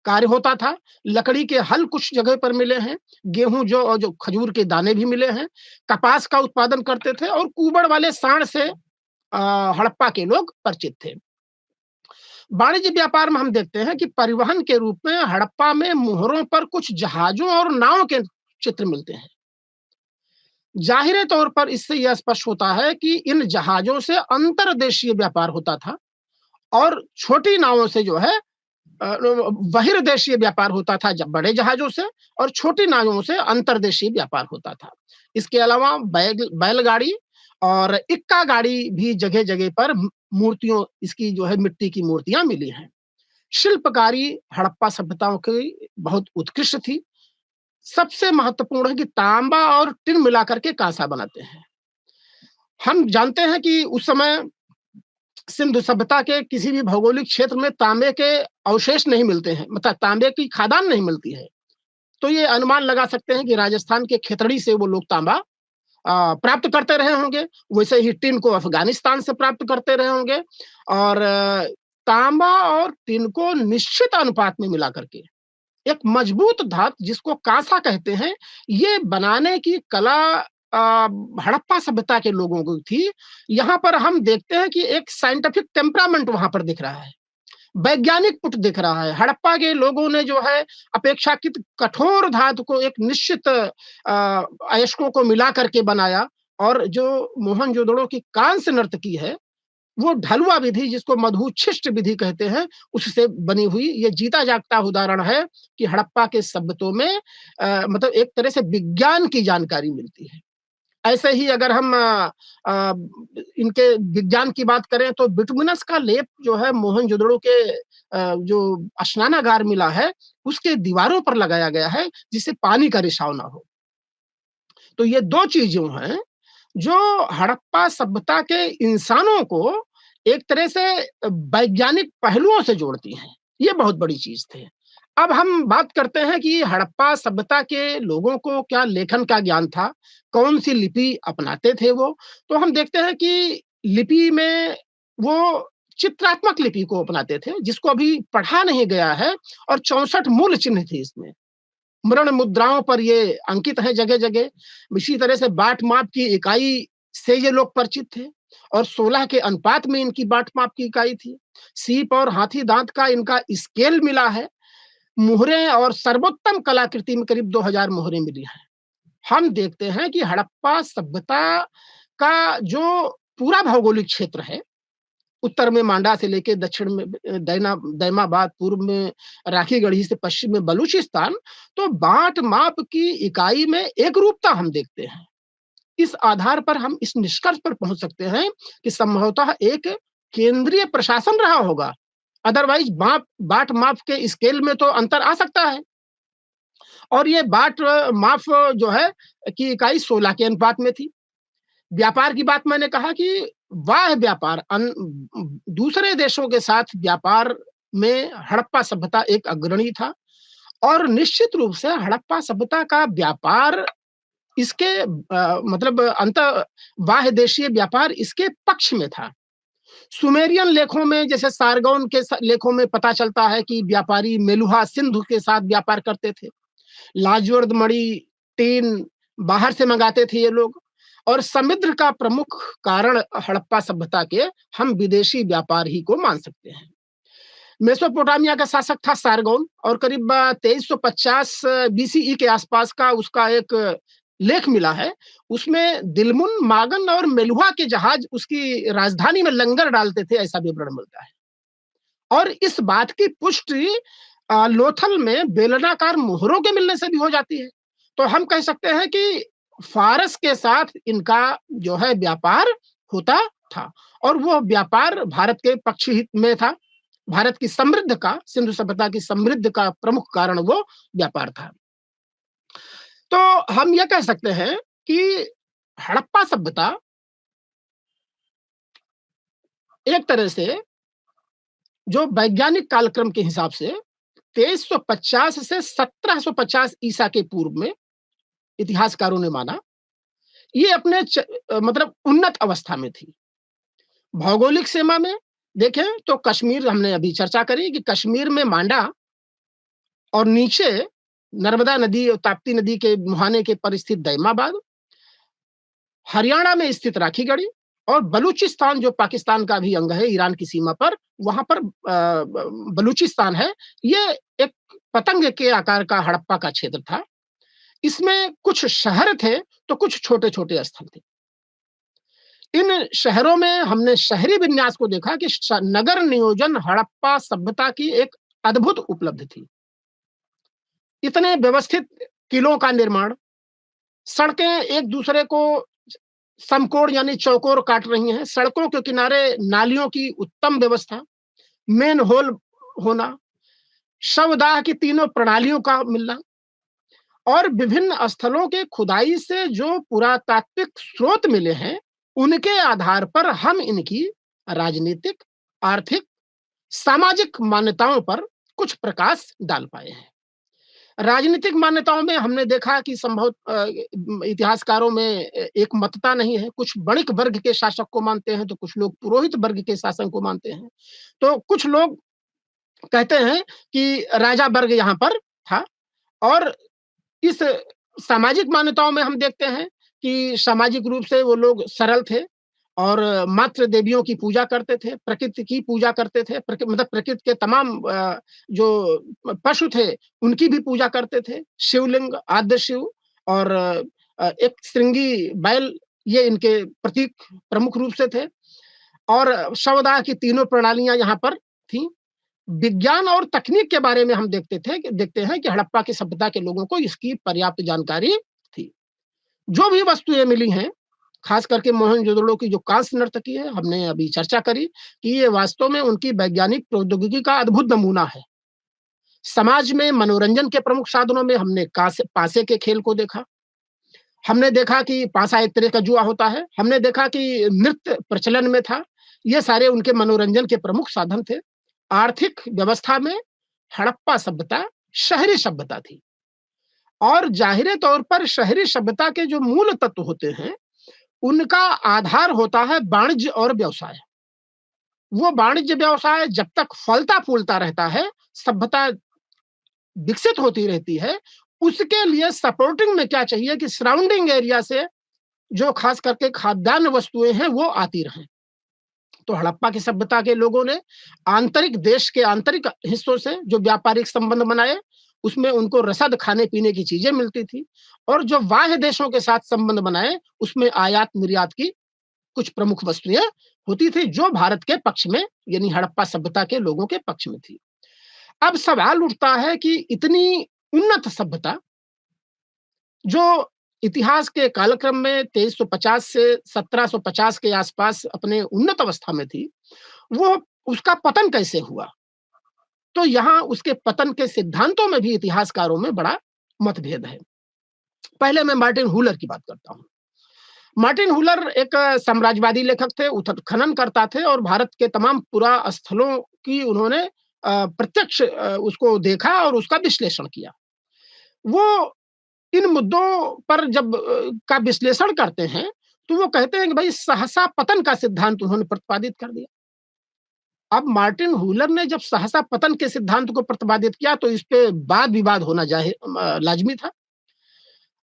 कार्य होता था। लकड़ी के हल कुछ जगह पर मिले हैं, गेहूं जो और जो खजूर के दाने भी मिले हैं। कपास का उत्पादन करते थे, और कुबड़ वाले सांड से हड़प्पा के लोग परिचित थे। वाणिज्य व्यापार में हम देखते हैं कि परिवहन के रूप में हड़प्पा में मोहरों पर कुछ जहाजों और नावों के चित्र मिलते हैं। जाहिर तौर पर इससे यह स्पष्ट होता है कि इन जहाजों से अंतर्देशीय व्यापार होता था, और छोटी नावों से जो है बहिर्देशीय व्यापार होता था, जब बड़े जहाजों से, और छोटी नावों से अंतर्देशीय व्यापार होता था। इसके अलावा बैलगाड़ी और इक्का गाड़ी भी जगह जगह पर मूर्तियों, इसकी जो है मिट्टी की मूर्तियां मिली हैं। शिल्पकारी हड़प्पा सभ्यताओं की बहुत उत्कृष्ट थी। सबसे महत्वपूर्ण है कि तांबा और टिन मिलाकर के कांसा बनाते हैं। हम जानते हैं कि उस समय सिंधु सभ्यता के किसी भी भौगोलिक क्षेत्र में तांबे के अवशेष नहीं मिलते हैं, मतलब तांबे की खादान नहीं मिलती है। तो ये अनुमान लगा सकते हैं कि राजस्थान के खेतड़ी से वो लोग तांबा प्राप्त करते रहे होंगे। वैसे ही टिन को अफगानिस्तान से प्राप्त करते रहे होंगे, और तांबा और टिन को निश्चित अनुपात में मिला करके एक मजबूत धातु जिसको कांसा कहते हैं, ये बनाने की कला हड़प्पा सभ्यता के लोगों को थी। यहाँ पर हम देखते हैं कि एक साइंटिफिक टेम्परामेंट वहां पर दिख रहा है, वैज्ञानिक पुट दिख रहा है। हड़प्पा के लोगों ने जो है अपेक्षाकृत कठोर धातु को एक निश्चित अयस्कों को मिला करके बनाया, और जो मोहनजोदड़ो की कांस्य नर्तकी है, वो ढलुआ विधि जिसको मधुच्छिष्ट विधि कहते हैं, उससे बनी हुई ये जीता जागता उदाहरण है कि हड़प्पा के सभ्यतों में मतलब एक तरह से विज्ञान की जानकारी मिलती है। ऐसे ही अगर हम इनके विज्ञान की बात करें, तो बिटुमिनस का लेप जो है मोहनजोदड़ो के जो स्नानागार मिला है, उसके दीवारों पर लगाया गया है, जिससे पानी का रिसाव ना हो। तो ये दो चीजें हैं जो हड़प्पा सभ्यता के इंसानों को एक तरह से वैज्ञानिक पहलुओं से जोड़ती हैं। ये बहुत बड़ी चीज थी। अब हम बात करते हैं कि हड़प्पा सभ्यता के लोगों को क्या लेखन का ज्ञान था, कौन सी लिपि अपनाते थे वो। तो हम देखते हैं कि लिपि में वो चित्रात्मक लिपि को अपनाते थे, जिसको अभी पढ़ा नहीं गया है, और 64 मूल चिन्ह थे इसमें। मृण मुद्राओं पर ये अंकित है जगह-जगह। इसी तरह से बाट-माप की इकाई से ये लोग परिचित थे, और 16 के अनुपात में इनकी बाट-माप की इकाई थी। सीप और हाथी दाँत का इनका स्केल मिला है। मुहरें और सर्वोत्तम कलाकृति में करीब 2000 मुहरें मिली हैं। हम देखते हैं कि हड़प्पा सभ्यता का जो पूरा भौगोलिक क्षेत्र है, उत्तर में मांडा से लेके दक्षिण में दैमाबाद, पूर्व में राखीगढ़ी से पश्चिम में बलूचिस्तान, तो बाँट-माप की इकाई में एकरूपता हम देखते हैं। इस आधार पर हम इस निष्कर्ष पर पहुँच सकते हैं कि संभवतः एक केंद्रीय प्रशासन रहा होगा। अदरवाइज़ बाट-माप के स्केल में तो अंतर आ सकता है। और ये बाट-माप जो है की इकाई 16 के अनुपात में थी। व्यापार की बात मैंने कहा कि वाह्य व्यापार दूसरे देशों के साथ व्यापार में हड़प्पा सभ्यता एक अग्रणी था, और निश्चित रूप से हड़प्पा सभ्यता का व्यापार इसके मतलब बाह्य देशीय व्यापार इसके पक्ष में था। सुमेरियन लेखों में, जैसे सारगौन के लेखों में पता चलता है कि व्यापारी मेलुहा सिंधु के साथ व्यापार करते थे। लाजवर्द मणि, टीन बाहर से मंगाते थे ये लोग, और समुद्र का प्रमुख कारण हड़प्पा सभ्यता के हम विदेशी व्यापार ही को मान सकते हैं। मेसोपोटामिया का शासक था सारगौन, और करीब 2350 बीसीई के आसपास का उसका एक लेख मिला है। उसमें दिलमुन, मागन और मेलुहा के जहाज उसकी राजधानी में लंगर डालते थे, ऐसा विवरण मिलता है। और इस बात की पुष्टि लोथल में बेलनाकार मोहरों के मिलने से भी हो जाती है। तो हम कह सकते हैं कि फारस के साथ इनका जो है व्यापार होता था, और वो व्यापार भारत के पक्ष हित में था। भारत की समृद्धि का, सिंधु सभ्यता की समृद्धि का प्रमुख कारण वो व्यापार था। तो हम ये कह सकते हैं कि हड़प्पा सभ्यता एक तरह से जो वैज्ञानिक कालक्रम के हिसाब से 2350 से 1750 ईसा के पूर्व में इतिहासकारों ने माना, ये अपने मतलब उन्नत अवस्था में थी। भौगोलिक सीमा में देखें तो कश्मीर, हमने अभी चर्चा करी कि कश्मीर में मांडा, और नीचे नर्मदा नदी और ताप्ती नदी के मुहाने के पर स्थित दैमाबाद, हरियाणा में स्थित राखीगढ़ी, और बलूचिस्तान जो पाकिस्तान का भी अंग है ईरान की सीमा पर, वहां पर बलूचिस्तान है। ये एक पतंग के आकार का हड़प्पा का क्षेत्र था। इसमें कुछ शहर थे तो कुछ छोटे-छोटे स्थल थे। इन शहरों में हमने शहरी विन्यास को देखा कि नगर नियोजन हड़प्पा सभ्यता की एक अद्भुत उपलब्धि थी। इतने व्यवस्थित किलों का निर्माण, सड़कें एक दूसरे को समकोण यानी चौकोर काट रही हैं, सड़कों के किनारे नालियों की उत्तम व्यवस्था, मेन होल होना, शवदाह की तीनों प्रणालियों का मिलना, और विभिन्न स्थलों के खुदाई से जो पुरातात्विक स्रोत मिले हैं, उनके आधार पर हम इनकी राजनीतिक, आर्थिक, सामाजिक मान्यताओं पर कुछ प्रकाश डाल पाए हैं। राजनीतिक मान्यताओं में हमने देखा कि संभव इतिहासकारों में एक मतता नहीं है। कुछ वणिक वर्ग के शासक को मानते हैं, तो कुछ लोग पुरोहित वर्ग के शासन को मानते हैं। तो कुछ लोग कहते हैं कि राजा वर्ग यहाँ पर था, और इस सामाजिक मान्यताओं में हम देखते हैं कि सामाजिक रूप से वो लोग सरल थे, और मातृ देवियों की पूजा करते थे, प्रकृति की पूजा करते थे, मतलब प्रकृति के तमाम जो पशु थे उनकी भी पूजा करते थे। शिवलिंग, आद्य शिव, और एक श्रृंगी बैल, ये इनके प्रतीक प्रमुख रूप से थे, और शवदाह की तीनों प्रणालियां यहाँ पर थीं। विज्ञान और तकनीक के बारे में हम देखते हैं कि हड़प्पा की सभ्यता के लोगों को इसकी पर्याप्त जानकारी थी। जो भी वस्तुएं मिली हैं, खास करके मोहनजोदड़ो की जो कांस्य नर्तकी है, हमने अभी चर्चा करी कि ये वास्तव में उनकी वैज्ञानिक प्रौद्योगिकी का अद्भुत नमूना है। समाज में मनोरंजन के प्रमुख साधनों में हमने पासे के खेल को देखा। हमने देखा कि पासा एक तरह का जुआ होता है। हमने देखा कि नृत्य प्रचलन में था। ये सारे उनके मनोरंजन के प्रमुख साधन थे। आर्थिक व्यवस्था में हड़प्पा सभ्यता शहरी सभ्यता थी, और जाहिर तौर पर शहरी सभ्यता के जो मूल तत्व होते हैं, उनका आधार होता है वाणिज्य और व्यवसाय। वो वाणिज्य व्यवसाय जब तक फलता-फूलता रहता है, सभ्यता विकसित होती रहती है, उसके लिए सपोर्टिंग में क्या चाहिए कि सराउंडिंग एरिया से जो खास करके खाद्यान्न वस्तुएँ हैं, वो आती रहें। तो हड़प्पा की सभ्यता के लोगों ने आंतरिक देश के आंतरिक हिस्सों से जो व्यापारिक संबंध बनाए, उसमें उनको रसद खाने-पीने की चीज़ें मिलती थी और जो बाह्य देशों के साथ संबंध बनाए, उसमें आयात-निर्यात की कुछ प्रमुख वस्तुएँ होती थी, जो भारत के पक्ष में यानी हड़प्पा सभ्यता के लोगों के पक्ष में थी। अब सवाल उठता है कि इतनी उन्नत सभ्यता जो इतिहास के कालक्रम में 2350 से 1750 के आसपास अपने उन्नत अवस्था में थी, वो उसका पतन कैसे हुआ? तो यहाँ उसके पतन के सिद्धांतों में भी इतिहासकारों में बड़ा मतभेद है। पहले मैं मार्टिन हुलर की बात करता हूँ। मार्टिन हुलर एक साम्राज्यवादी लेखक थे, उत्खनन करता थे और भारत के तमाम पुरास्थलों की उन्होंने प्रत्यक्ष उसको देखा और उसका विश्लेषण किया। वो इन मुद्दों पर जब का विश्लेषण करते हैं, तो वो कहते हैं कि भई सहसा पतन का सिद्धांत उन्होंने प्रतिपादित कर दिया। अब मार्टिन हुलर ने जब सहसा पतन के सिद्धांत को प्रतिपादित किया, तो इस पे वाद-विवाद होना लाज़मी था।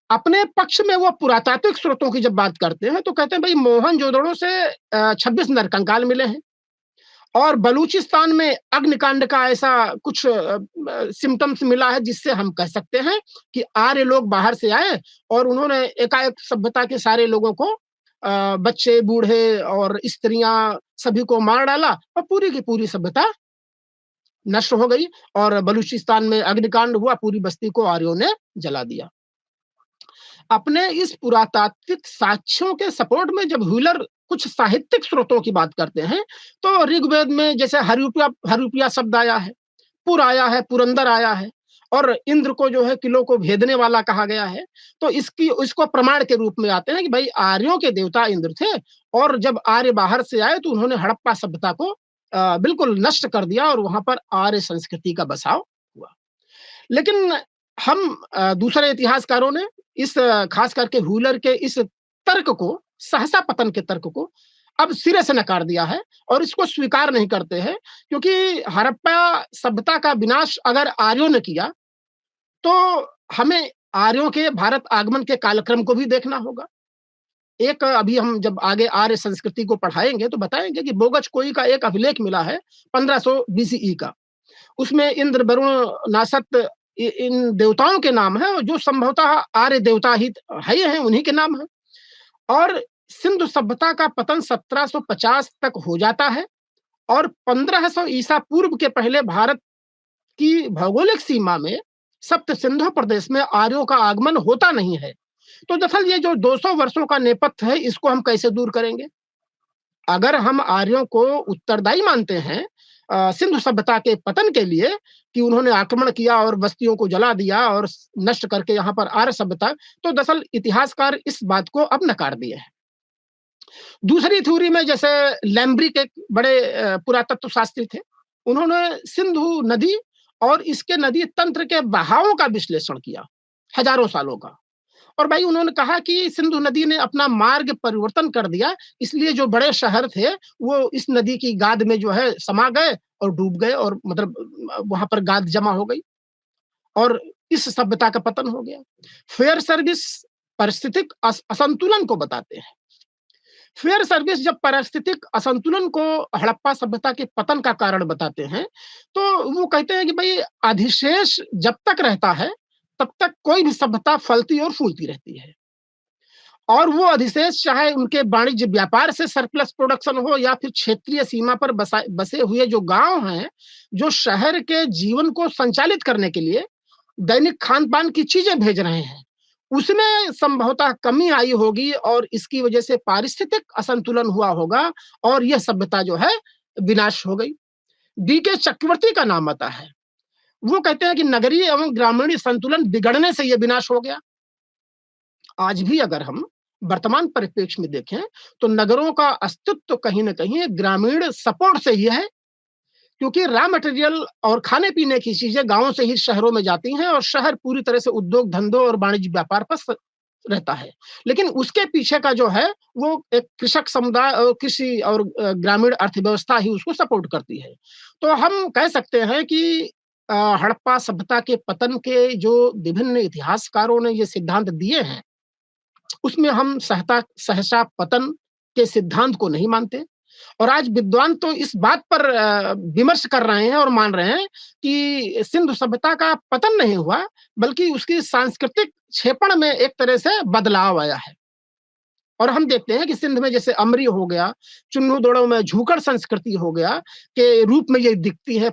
अपने पक्ष में वो पुरातात्विक स्रोतों की जब बात करते हैं, तो कहते हैं भई मोहनजोदड़ो से 26 नरकंकाल मिले हैं और बलूचिस्तान में अग्निकांड का ऐसा कुछ सिम्पटम्स मिला है जिससे हम कह सकते हैं कि आर्य लोग बाहर से आए और उन्होंने एकाएक सभ्यता के सारे लोगों को बच्चे, बूढ़े और स्त्रियाँ सभी को मार डाला और पूरी की पूरी सभ्यता नष्ट हो गई और बलूचिस्तान में अग्निकांड हुआ, पूरी बस्ती को आर्यों ने जला दिया। अपने इस पुरातात्विक साक्ष्यों के सपोर्ट में जब व्हीलर कुछ साहित्यिक स्रोतों की बात करते हैं, तो ऋग्वेद में जैसे हरूपिया शब्द आया है, पुर आया है, पुरंदर आया है और इंद्र को जो है किलों को भेदने वाला कहा गया है। तो इसको प्रमाण के रूप में आते हैं कि भाई आर्यों के देवता इंद्र थे और जब आर्य बाहर से आए तो उन्होंने हड़प्पा सभ्यता को बिल्कुल नष्ट कर दिया और वहाँ पर आर्य संस्कृति का बसाव हुआ। लेकिन हम दूसरे इतिहासकारों ने इस खास करके व्हीलर के इस तर्क को, सहसा पतन के तर्क को अब सिरे से नकार दिया है और इसको स्वीकार नहीं करते हैं क्योंकि हड़प्पा सभ्यता का विनाश अगर आर्यों ने किया, तो हमें आर्यों के भारत आगमन के कालक्रम को भी देखना होगा। एक अभी हम जब आगे आर्य संस्कृति को पढ़ाएँगे तो बताएँगे कि बोगचकोई का एक अभिलेख मिला है 1500 बीसीई का। उसमें इंद्र, वरुण, नासत इन देवताओं के नाम हैं जो संभवतः आर्य देवता ही है ही हैं, उन्हीं के नाम हैं। और सिंधु सभ्यता का पतन 1750 तक हो जाता है और 1500 ईसा पूर्व के पहले भारत की भौगोलिक सीमा में सप्त सिंधु प्रदेश में आर्यों का आगमन होता नहीं है। तो दरअसल ये जो 200 वर्षों का नेपथ्य है, इसको हम कैसे दूर करेंगे? अगर हम आर्यों को उत्तरदायी मानते हैं सिंधु सभ्यता के पतन के लिए कि उन्होंने आक्रमण किया और बस्तियों को जला दिया और नष्ट करके यहाँ पर आर्य सभ्यता, तो दरअसल इतिहासकार इस बात को अब नकार दिए हैं। दूसरी थ्योरी में जैसे लैम्ब्रिक एक बड़े पुरातत्व शास्त्री थे, उन्होंने सिंधु नदी और इसके नदी तंत्र के बहावों का विश्लेषण किया, हजारों सालों का। और भाई उन्होंने कहा कि सिंधु नदी ने अपना मार्ग परिवर्तन कर दिया, इसलिए जो बड़े शहर थे, वो इस नदी की गाद में जो है समा गए और डूब गए और मतलब वहाँ पर गाद जमा हो गई और इस सभ्यता का पतन हो गया। फेयर सर्विस पारिस्थितिक असंतुलन को बताते हैं। फेयर सर्विस जब पारिस्थितिक असंतुलन को हड़प्पा सभ्यता के पतन का कारण बताते हैं, तो वो कहते हैं कि भई अधिशेष जब तक रहता है, तब तक कोई भी सभ्यता फलती और फूलती रहती है। और वो अधिशेष चाहे उनके वाणिज्य व्यापार से सरप्लस प्रोडक्शन हो या फिर क्षेत्रीय सीमा पर बसे हुए जो गाँव हैं, जो शहर के जीवन को संचालित करने के लिए दैनिक खान-पान की चीज़ें भेज रहे हैं, उसमें संभवतः कमी आई होगी और इसकी वजह से पारिस्थितिक असंतुलन हुआ होगा और यह सभ्यता जो है विनाश हो गई। डी.के. चक्रवर्ती का नाम आता है। वो कहते हैं कि नगरीय एवं ग्रामीण संतुलन बिगड़ने से ये विनाश हो गया। आज भी अगर हम वर्तमान परिप्रेक्ष्य में देखें, तो नगरों का अस्तित्व कहीं न कहीं ग्रामीण सपोर्ट से ही है, क्योंकि रॉ मटेरियल और खाने-पीने की चीज़ें गाँवों से ही शहरों में जाती हैं और शहर पूरी तरह से उद्योग, धंधों और वाणिज्य व्यापार पर रहता है। लेकिन उसके पीछे का जो है वो एक कृषक समुदाय और कृषि और ग्रामीण अर्थव्यवस्था ही उसको सपोर्ट करती है। तो हम कह सकते हैं कि हड़प्पा सभ्यता के पतन के जो विभिन्न इतिहासकारों ने ये सिद्धांत दिए हैं, उसमें हम सहसा पतन के सिद्धांत को नहीं मानते। और आज विद्वान तो इस बात पर विमर्श कर रहे हैं और मान रहे हैं कि सिंधु सभ्यता का पतन नहीं हुआ, बल्कि उसकी सांस्कृतिक क्षेपण में एक तरह से बदलाव आया है। और हम देखते हैं कि सिंध में जैसे अमरी हो गया, चुन्नू दड़ों में झूकड़ संस्कृति हो गया के रूप में ये दिखती है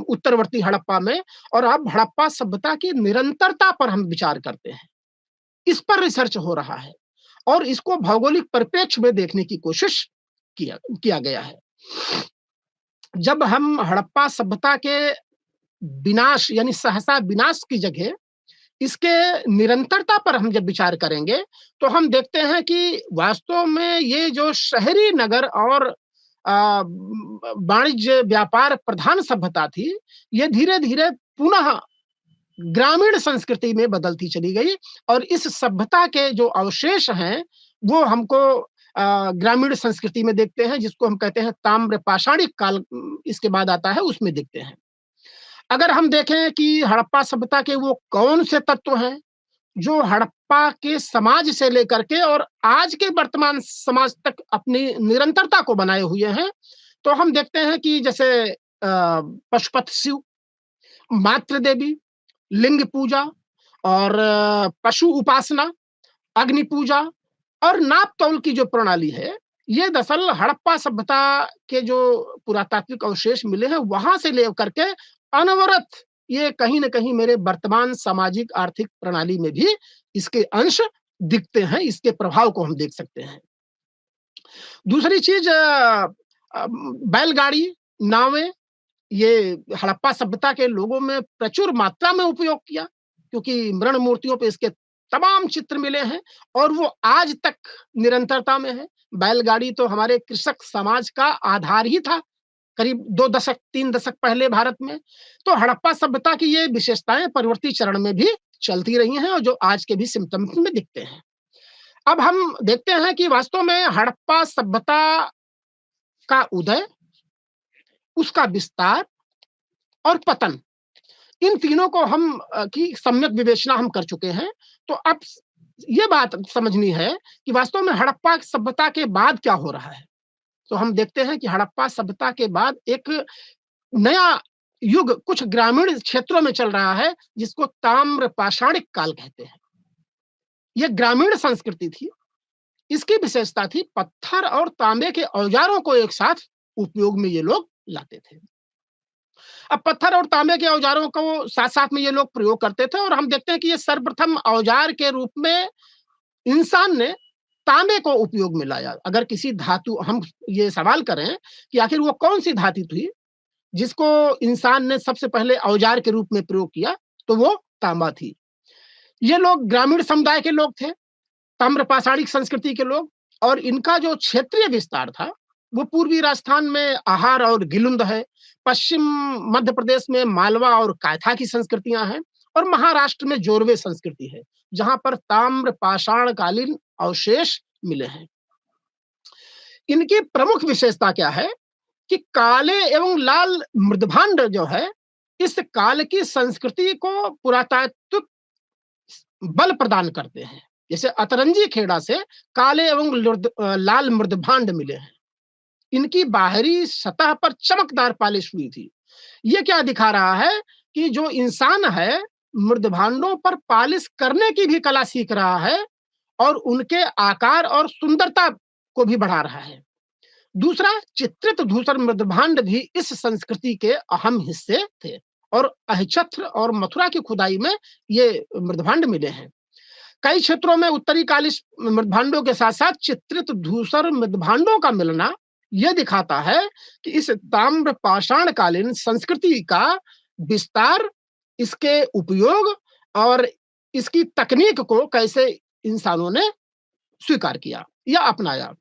उत्तरवर्ती हड़प्पा में। और अब हड़प्पा सभ्यता की निरंतरता पर हम विचार करते हैं। इस पर रिसर्च हो रहा है और इसको भौगोलिक परिप्रेक्ष्य में देखने की कोशिश किया किया गया है। जब हम हड़प्पा सभ्यता के विनाश यानी सहसा विनाश की जगह इसके निरंतरता पर हम जब विचार करेंगे, तो हम देखते हैं कि वास्तव में ये जो शहरी नगर और वाणिज्य व्यापार प्रधान सभ्यता थी, ये धीरे-धीरे पुनः ग्रामीण संस्कृति में बदलती चली गई। और इस सभ्यता के जो अवशेष हैं, वो हमको ग्रामीण संस्कृति में देखते हैं, जिसको हम कहते हैं ताम्र पाषाणिक काल इसके बाद आता है, उसमें दिखते हैं। अगर हम देखें कि हड़प्पा सभ्यता के वो कौन से तत्व हैं, जो हड़प्पा के समाज से लेकर के और आज के वर्तमान समाज तक अपनी निरंतरता को बनाए हुए हैं, तो हम देखते हैं कि जैसे पशुपत शिव, मातृ देवी, लिंग पूजा और पशु उपासना, अग्नि पूजा और नाप-तौल की जो प्रणाली है, ये दरअसल हड़प्पा सभ्यता के जो पुरातात्विक अवशेष मिले हैं, वहाँ से लेकर के अनवरत ये कहीं न कहीं मेरे वर्तमान सामाजिक आर्थिक प्रणाली में भी इसके अंश दिखते हैं, इसके प्रभाव को हम देख सकते हैं। दूसरी चीज़ बैलगाड़ी, नावें, ये हड़प्पा सभ्यता के लोगों में प्रचुर मात्रा में उपयोग किया, क्योंकि मृण मूर्तियों पे इसके तमाम चित्र मिले हैं और वो आज तक निरंतरता में है। बैलगाड़ी तो हमारे कृषक समाज का आधार ही था, करीब 2 दशक, 3 दशक पहले भारत में। तो हड़प्पा सभ्यता की ये विशेषताएँ परवर्ती चरण में भी चलती रही हैं और जो आज के भी सिम्पटम्स में दिखते हैं। अब हम देखते हैं कि वास्तव में हड़प्पा सभ्यता का उदय, उसका विस्तार और पतन, इन तीनों को हम की सम्यक विवेचना हम कर चुके हैं। तो अब ये बात समझनी है कि वास्तव में हड़प्पा सभ्यता के बाद क्या हो रहा है। तो हम देखते हैं कि हड़प्पा सभ्यता के बाद एक नया युग कुछ ग्रामीण क्षेत्रों में चल रहा है, जिसको ताम्र पाषाणिक काल कहते हैं। ये ग्रामीण संस्कृति थी। इसकी विशेषता थी पत्थर और तांबे के औजारों को एक साथ उपयोग में ये लोग लाते थे। अब पत्थर और तांबे के औजारों को साथ-साथ में ये लोग प्रयोग करते थे और हम देखते हैं कि ये सर्वप्रथम औजार के रूप में इंसान ने तांबे को उपयोग में लाया। अगर किसी धातु हम ये सवाल करें कि आखिर वो कौन-सी धातु थी, जिसको इंसान ने सबसे पहले औजार के रूप में प्रयोग किया, तो वो तांबा थी। ये लोग ग्रामीण समुदाय के लोग थे, ताम्र पाषाणिक संस्कृति के लोग, और इनका जो क्षेत्रीय विस्तार था, वो पूर्वी राजस्थान में आहार और गिलुंद है, पश्चिम मध्य प्रदेश में मालवा और कायथा की संस्कृतियाँ हैं और महाराष्ट्र में जोरवे संस्कृति है, जहाँ पर ताम्र पाषाणकालीन अवशेष मिले हैं। इनकी प्रमुख विशेषता क्या है कि काले एवं लाल मृदभांड जो है, इस काल की संस्कृति को पुरातात्विक बल प्रदान करते हैं। जैसे अतरंजी खेड़ा से काले एवं लाल मृदभांड मिले हैं। इनकी बाहरी सतह पर चमकदार पॉलिश हुई थी। ये क्या दिखा रहा है कि जो इंसान है, मृदभांडों पर पॉलिश करने की भी कला सीख रहा है और उनके आकार और सुंदरता को भी बढ़ा रहा है। दूसरा, चित्रित धूसर मृदभांड भी इस संस्कृति के अहम हिस्से थे और अहिच्छत्र और मथुरा की खुदाई में ये मृदभांड मिले हैं। कई क्षेत्रों में उत्तरी कालिश मृदभांडों के साथ-साथ चित्रित धूसर मृदभांडों का मिलना यह दिखाता है कि इस ताम्र पाषाणकालीन संस्कृति का विस्तार, इसके उपयोग और इसकी तकनीक को कैसे इंसानों ने स्वीकार किया या अपनाया।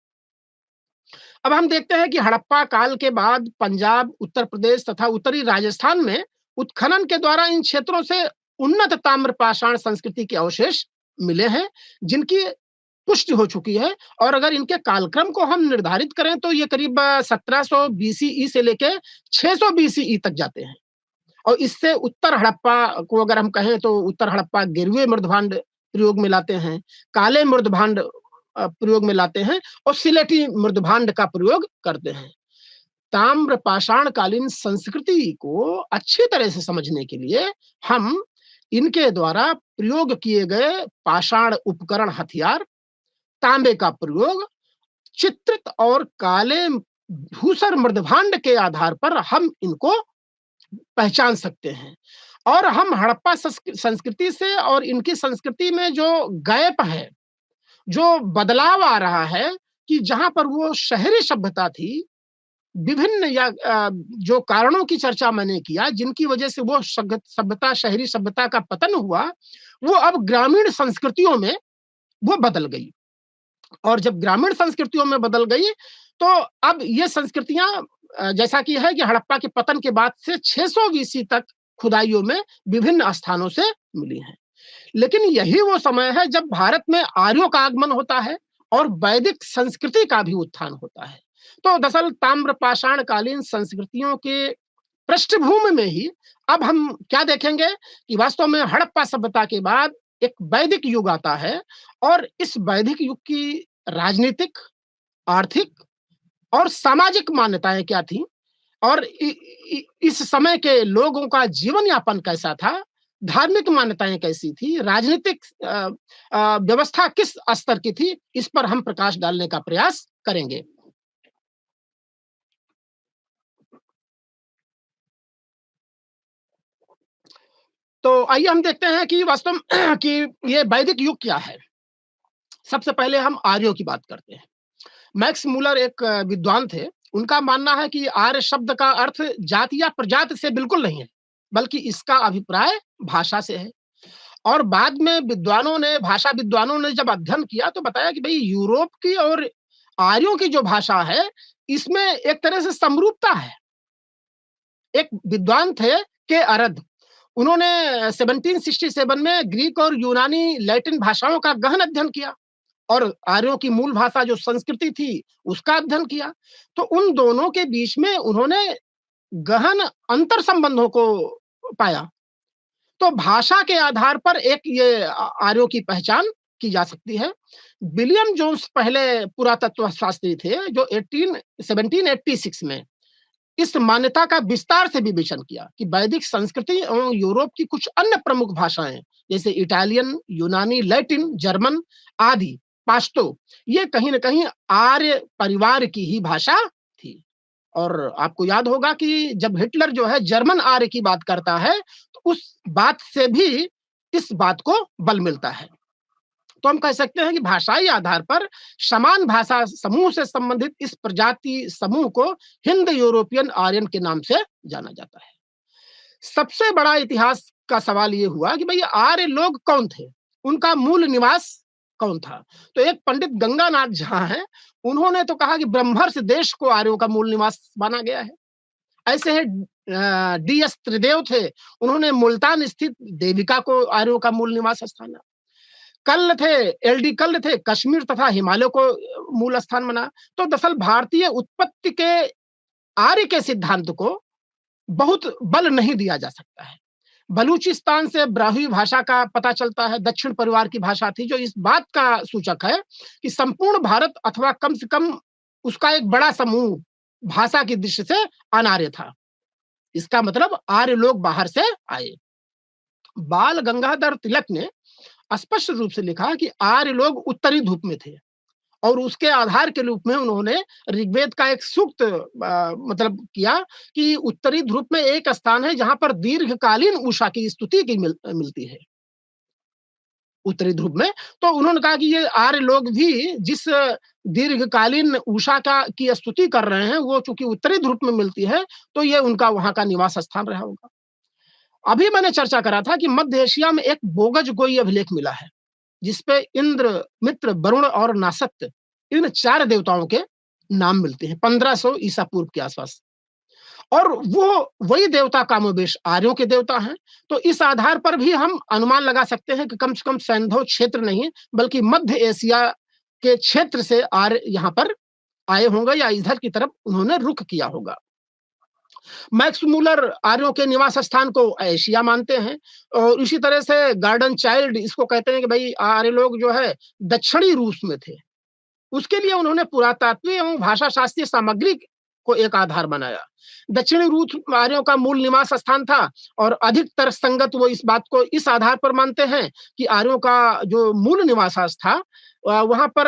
अब हम देखते हैं कि हड़प्पा काल के बाद पंजाब, उत्तर प्रदेश तथा उत्तरी राजस्थान में उत्खनन के द्वारा इन क्षेत्रों से उन्नत ताम्र पाषाण संस्कृति के अवशेष मिले हैं, जिनकी पुष्टि हो चुकी है। और अगर इनके कालक्रम को हम निर्धारित करें तो ये करीब 1700 बीसीई से लेके 600 बीसीई तक जाते हैं। और इससे उत्तर हड़प्पा को अगर हम कहें तो उत्तर हड़प्पा गिरवे मृदभांड प्रयोग में लाते हैं, काले मृदभांड प्रयोग में लाते हैं और सिलेटी मृदभांड का प्रयोग करते हैं। ताम्र पाषाण कालीन संस्कृति को अच्छी तरह से समझने के लिए हम इनके द्वारा प्रयोग किए गए पाषाण उपकरण हथियार, तांबे का प्रयोग, चित्रित और काले धूसर मृदभांड के आधार पर हम इनको पहचान सकते हैं। और हम हड़प्पा संस्कृति से और इनकी संस्कृति में जो गैप है, जो बदलाव आ रहा है कि जहां पर वो शहरी सभ्यता थी, विभिन्न जो कारणों की चर्चा मैंने किया जिनकी वजह से वो सभ्यता शहरी सभ्यता का पतन हुआ, वो अब ग्रामीण संस्कृतियों में वो बदल गई। और जब ग्रामीण संस्कृतियों में बदल गई तो अब ये संस्कृतियां जैसा कि है कि हड़प्पा के पतन के बाद से 600 बीसी तक खुदाइयों में विभिन्न स्थानों से मिली हैं। लेकिन यही वो समय है जब भारत में आर्यों का आगमन होता है और वैदिक संस्कृति का भी उत्थान होता है। तो दरअसल ताम्र पाषाण कालीन संस्कृतियों के पृष्ठभूमि में ही अब हम क्या देखेंगे कि वास्तव में हड़प्पा सभ्यता के बाद एक वैदिक युग आता है। और इस वैदिक युग की राजनीतिक, आर्थिक और सामाजिक मान्यताएं क्या थी और इस समय के लोगों का जीवन यापन कैसा था, धार्मिक मान्यताएं कैसी थी, राजनीतिक व्यवस्था किस स्तर की थी, इस पर हम प्रकाश डालने का प्रयास करेंगे। तो आइए हम देखते हैं कि वास्तव में कि ये वैदिक युग क्या है। सबसे पहले हम आर्यों की बात करते हैं। मैक्स मूलर एक विद्वान थे। उनका मानना है कि आर्य शब्द का अर्थ जाति या प्रजाति से बिल्कुल नहीं है, बल्कि इसका अभिप्राय भाषा से है। और बाद में भाषा विद्वानों ने जब अध्ययन किया तो बताया कि भाई यूरोप की और आर्यों की जो भाषा है, इसमें एक तरह से समरूपता है। एक विद्वान थे के अरद, उन्होंने 1767 में ग्रीक और यूनानी लैटिन भाषाओं का गहन अध्ययन किया और आर्यों की मूल भाषा जो संस्कृति थी उसका अध्ययन किया। तो उन दोनों के बीच में उन्होंने गहन अंतर संबंधों को पाया। तो भाषा के आधार पर एक ये आर्यों की पहचान की जा सकती है। विलियम जोन्स पहले पुरातत्व शास्त्री थे जो 1786 में इस मान्यता का विस्तार से विवेचन किया कि वैदिक संस्कृति एवं यूरोप की कुछ अन्य प्रमुख भाषाएं जैसे इटालियन, यूनानी, लैटिन, जर्मन आदि, पाश्तो, ये कहीं न कहीं आर्य परिवार की ही भाषा थी। और आपको याद होगा कि जब हिटलर जो है जर्मन आर्य की बात करता है तो उस बात से भी इस बात को बल मिलता है। तो हम कह सकते हैं कि भाषाई आधार पर समान भाषा समूह से संबंधित इस प्रजाति समूह को हिंद यूरोपियन आर्यन के नाम से जाना जाता है। सबसे बड़ा इतिहास का सवाल ये हुआ कि भाई आर्य लोग कौन थे, उनका मूल निवास कौन था। तो एक पंडित गंगानाथ झा हैं, उन्होंने तो कहा कि ब्रह्मर्ष देश को आर्यों का मूल निवास माना गया है। ऐसे है डी.एस. त्रिदेव थे, उन्होंने मुल्तान स्थित देविका को आर्यों का मूल निवास स्थान माना। कल्ल थे, एल.डी. कल्ल थे, कश्मीर तथा हिमालय को मूल स्थान माना। तो दरअसल भारतीय उत्पत्ति के आर्य के सिद्धांत को बहुत बल नहीं दिया जा सकता है। बलूचिस्तान से ब्राह्मी भाषा का पता चलता है, दक्षिण परिवार की भाषा थी, जो इस बात का सूचक है कि संपूर्ण भारत अथवा कम से कम उसका एक बड़ा समूह भाषा की दृष्टि से अनार्य था। इसका मतलब आर्य लोग बाहर से आए। बाल गंगाधर तिलक ने स्पष्ट रूप से लिखा कि आर्य लोग उत्तरी ध्रुव में थे और उसके आधार के रूप में उन्होंने ऋग्वेद का एक सूक्त मतलब किया कि उत्तरी ध्रुव में एक स्थान है जहां पर दीर्घकालीन उषा की स्तुति की मिलती है उत्तरी ध्रुव में। तो उन्होंने कहा कि ये आर्य लोग भी जिस दीर्घकालीन उषा का की स्तुति कर रहे हैं वो चूंकि उत्तरी ध्रुव में मिलती है तो ये उनका वहां का निवास स्थान रहा होगा। अभी मैंने चर्चा करा था कि मध्य एशिया में एक बोगज गोई अभिलेख मिला है जिसपे इंद्र, मित्र, वरुण और नासत्य इन 4 देवताओं के नाम मिलते हैं 1500 ईसा पूर्व के आसपास। और वो वही देवता कामोवेश आर्यों के देवता हैं। तो इस आधार पर भी हम अनुमान लगा सकते हैं कि कम से कम सैंधव क्षेत्र नहीं बल्कि मध्य एशिया के क्षेत्र से आर्य यहाँ पर आए होंगे या इधर की तरफ उन्होंने रुख किया होगा। मैक्स मूलर आर्यों के निवास स्थान को एशिया मानते हैं और इसी तरह से गार्डन चाइल्ड इसको कहते हैं कि भाई आर्य लोग जो है दक्षिणी रूस में थे। उसके लिए उन्होंने पुरातात्विक एवं भाषा शास्त्रीय सामग्री को एक आधार बनाया। दक्षिणी रूस आर्यों का मूल निवास स्थान था और अधिकतर संगत वो इस बात को इस आधार पर मानते हैं कि आर्यों का जो मूल निवास था वहां पर